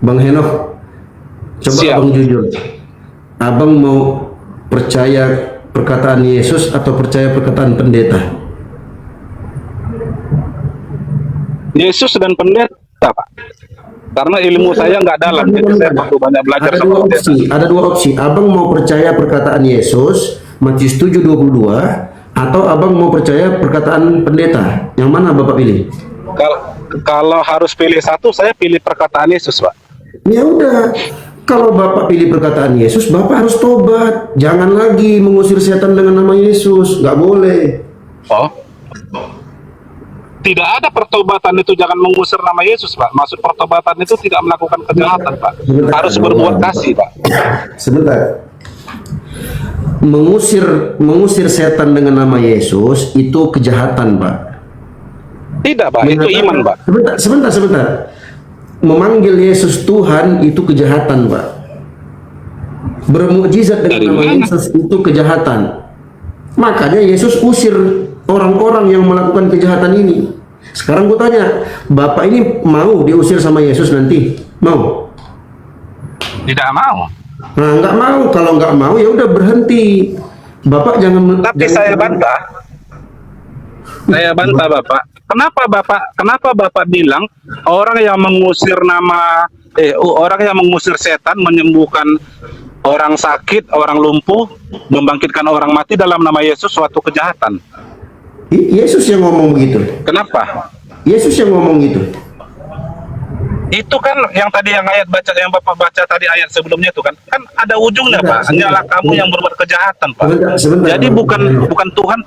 Speaker 5: Bang Henoch, coba
Speaker 1: Siap.
Speaker 5: abang jujur. Abang mau percaya perkataan Yesus atau percaya perkataan pendeta?
Speaker 1: Yesus dan pendeta Pak. Karena ilmu saya nggak dalam, jadi saya perlu banyak belajar
Speaker 5: Ada
Speaker 1: sama
Speaker 5: dua
Speaker 1: pendeta.
Speaker 5: opsi. Ada 2 opsi. Abang mau percaya perkataan Yesus, Matius 7:22, atau abang mau percaya perkataan pendeta? Yang mana bapak pilih?
Speaker 1: Kalau harus pilih satu, saya pilih perkataan Yesus Pak.
Speaker 5: Ya udah. Kalau bapak pilih perkataan Yesus, bapak harus tobat. Jangan lagi mengusir setan dengan nama Yesus. Nggak boleh.
Speaker 1: Oh. Tidak ada pertobatan itu jangan mengusir nama Yesus Pak. Maksud pertobatan itu tidak melakukan kejahatan Pak.
Speaker 5: Sebentar.
Speaker 1: Harus berbuat kasih Pak.
Speaker 5: Sebentar. Mengusir setan dengan nama Yesus itu kejahatan, Pak.
Speaker 1: Tidak Pak, itu iman Pak.
Speaker 5: Sebentar. Memanggil Yesus Tuhan itu kejahatan, Pak. Bermukjizat dengan
Speaker 1: Dari
Speaker 5: nama
Speaker 1: mana?
Speaker 5: Yesus itu kejahatan. Makanya Yesus usir orang-orang yang melakukan kejahatan ini. Sekarang gue tanya, Bapak ini mau diusir sama Yesus nanti? Mau?
Speaker 1: Tidak mau.
Speaker 5: Nah, nggak mau. Kalau nggak mau ya udah berhenti. Bapak jangan.
Speaker 1: Tapi
Speaker 5: jangan-
Speaker 1: saya bantah. Saya bantah Bapak. Kenapa Bapak bilang orang yang mengusir setan, menyembuhkan orang sakit, orang lumpuh, membangkitkan orang mati dalam nama Yesus suatu kejahatan?
Speaker 5: Yesus yang ngomong begitu.
Speaker 1: Kenapa?
Speaker 5: Yesus yang ngomong gitu.
Speaker 1: Itu kan yang tadi yang Bapak baca tadi ayat sebelumnya itu kan ada ujungnya Pak. Hanyalah kamu yang berbuat kejahatan Pak.
Speaker 5: Sebentar,
Speaker 1: Jadi
Speaker 5: Bang.
Speaker 1: bukan Tuhan.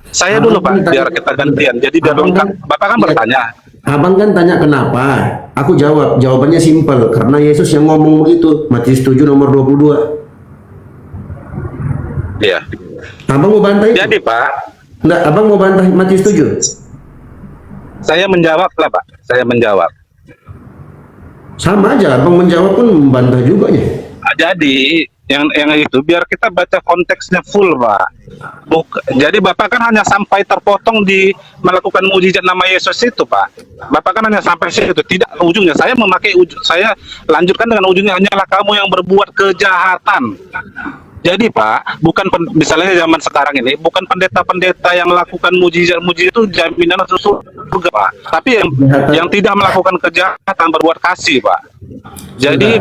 Speaker 1: Saya dulu Pak, biar kita gantian. Jadi Bapak kan bertanya.
Speaker 5: Abang kan tanya kenapa? Aku jawab. Jawabannya simpel. Karena Yesus yang ngomong begitu. Matius 7 nomor 22.
Speaker 1: Iya.
Speaker 5: Abang mau bantah itu?
Speaker 1: Jadi Pak,
Speaker 5: Enggak, abang mau bantah Matius 7?
Speaker 1: saya menjawab lah Pak. Saya menjawab.
Speaker 5: Sama aja, abang menjawab pun membantah juga ya.
Speaker 1: Jadi yang itu biar kita baca konteksnya full Pak. Jadi Bapak kan hanya sampai terpotong di melakukan mujizat nama Yesus itu Pak. Bapak kan hanya sampai situ, tidak ujungnya. Saya memakai saya lanjutkan dengan ujungnya, hanyalah kamu yang berbuat kejahatan. Jadi Pak, bukan misalnya zaman sekarang ini, bukan pendeta-pendeta yang melakukan mujizat-mujizat itu jaminan masuk surga Pak. Tapi yang tidak melakukan kejahatan berbuat kasih Pak. Jadi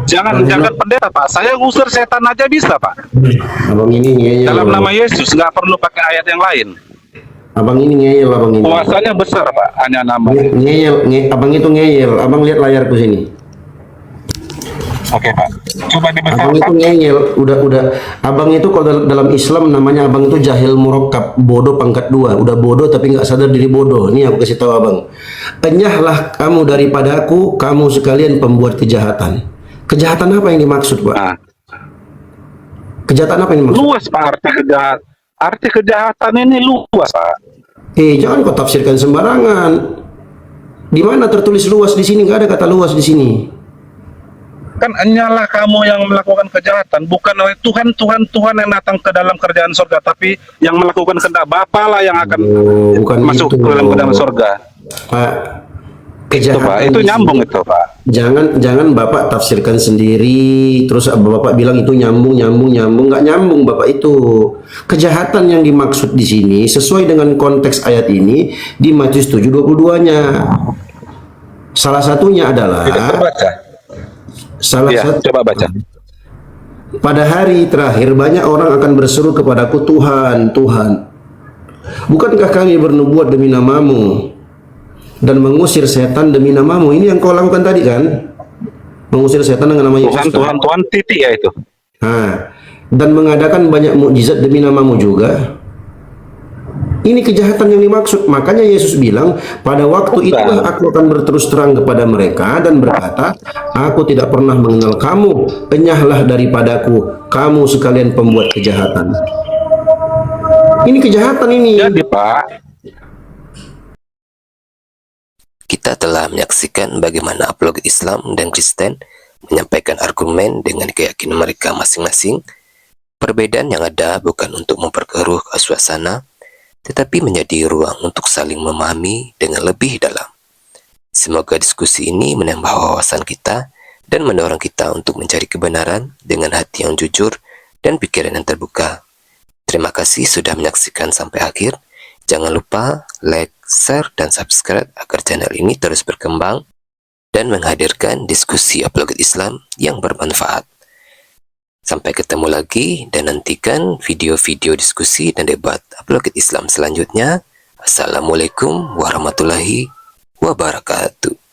Speaker 1: jangan pendeta Pak. Saya ngusir setan aja bisa Pak.
Speaker 5: Abang ini ngeyel.
Speaker 1: Dalam nama Yesus, nggak perlu pakai ayat yang lain.
Speaker 5: Abang ini ngeyel, abang ini.
Speaker 1: Kuasanya besar Pak, hanya nama.
Speaker 5: Abang itu ngeyel. Abang lihat layarku sini.
Speaker 1: Oke Pak, coba
Speaker 5: Abang
Speaker 1: dibesarkan.
Speaker 5: itu ngeyel, udah. Abang itu kalau dalam Islam namanya abang itu jahil murakkab, bodoh pangkat 2. Udah bodoh tapi nggak sadar diri bodoh. Ini aku kasih tahu abang. Enyahlah kamu daripadaku, kamu sekalian pembuat kejahatan. Kejahatan apa yang dimaksud, Pak?
Speaker 1: Nah,
Speaker 5: Kejahatan apa yang dimaksud?
Speaker 1: luas Pak arti kejahatan ini luas Pak.
Speaker 5: Jangan kau tafsirkan sembarangan. Di mana tertulis luas di sini? Nggak ada kata luas di sini.
Speaker 1: Kan hanyalah kamu yang melakukan kejahatan, bukan oleh Tuhan yang datang ke dalam kerajaan surga, tapi yang melakukan kehendak Bapa lah yang akan
Speaker 5: bukan
Speaker 1: masuk
Speaker 5: itu.
Speaker 1: ke dalam surga.
Speaker 5: Pak,
Speaker 1: Itu Pak, itu nyambung itu Pak.
Speaker 5: Jangan Bapak tafsirkan sendiri terus Bapak bilang itu nyambung, nggak nyambung Bapak itu. Kejahatan yang dimaksud di sini sesuai dengan konteks ayat ini di Matius 7:22-nya. Salah satunya adalah
Speaker 1: Tidak terbaca. Coba baca.
Speaker 5: Pada hari terakhir banyak orang akan berseru kepadaku, Tuhan, Tuhan, bukankah kami bernubuat demi namamu dan mengusir setan demi namamu? Ini yang kau lakukan tadi kan? Mengusir setan dengan nama Yesus.
Speaker 1: Tuhan titik ya itu.
Speaker 5: Dan mengadakan banyak mukjizat demi namamu juga. Ini kejahatan yang dimaksud. Makanya Yesus bilang, pada waktu itulah aku akan berterus terang kepada mereka dan berkata, aku tidak pernah mengenal kamu. Enyahlah daripadaku, kamu sekalian pembuat kejahatan. Ini kejahatan ini.
Speaker 1: Jadi Pak,
Speaker 3: Kita telah menyaksikan bagaimana apologet Islam dan Kristen menyampaikan argumen dengan keyakinan mereka masing-masing. Perbedaan yang ada bukan untuk memperkeruh suasana, tetapi menjadi ruang untuk saling memahami dengan lebih dalam. Semoga diskusi ini menambah wawasan kita dan mendorong kita untuk mencari kebenaran dengan hati yang jujur dan pikiran yang terbuka. Terima kasih sudah menyaksikan sampai akhir. Jangan lupa like, share, dan subscribe agar channel ini terus berkembang dan menghadirkan diskusi apologet Islam yang bermanfaat. Sampai ketemu lagi dan nantikan video-video diskusi dan debat apologet Islam selanjutnya. Assalamualaikum warahmatullahi wabarakatuh.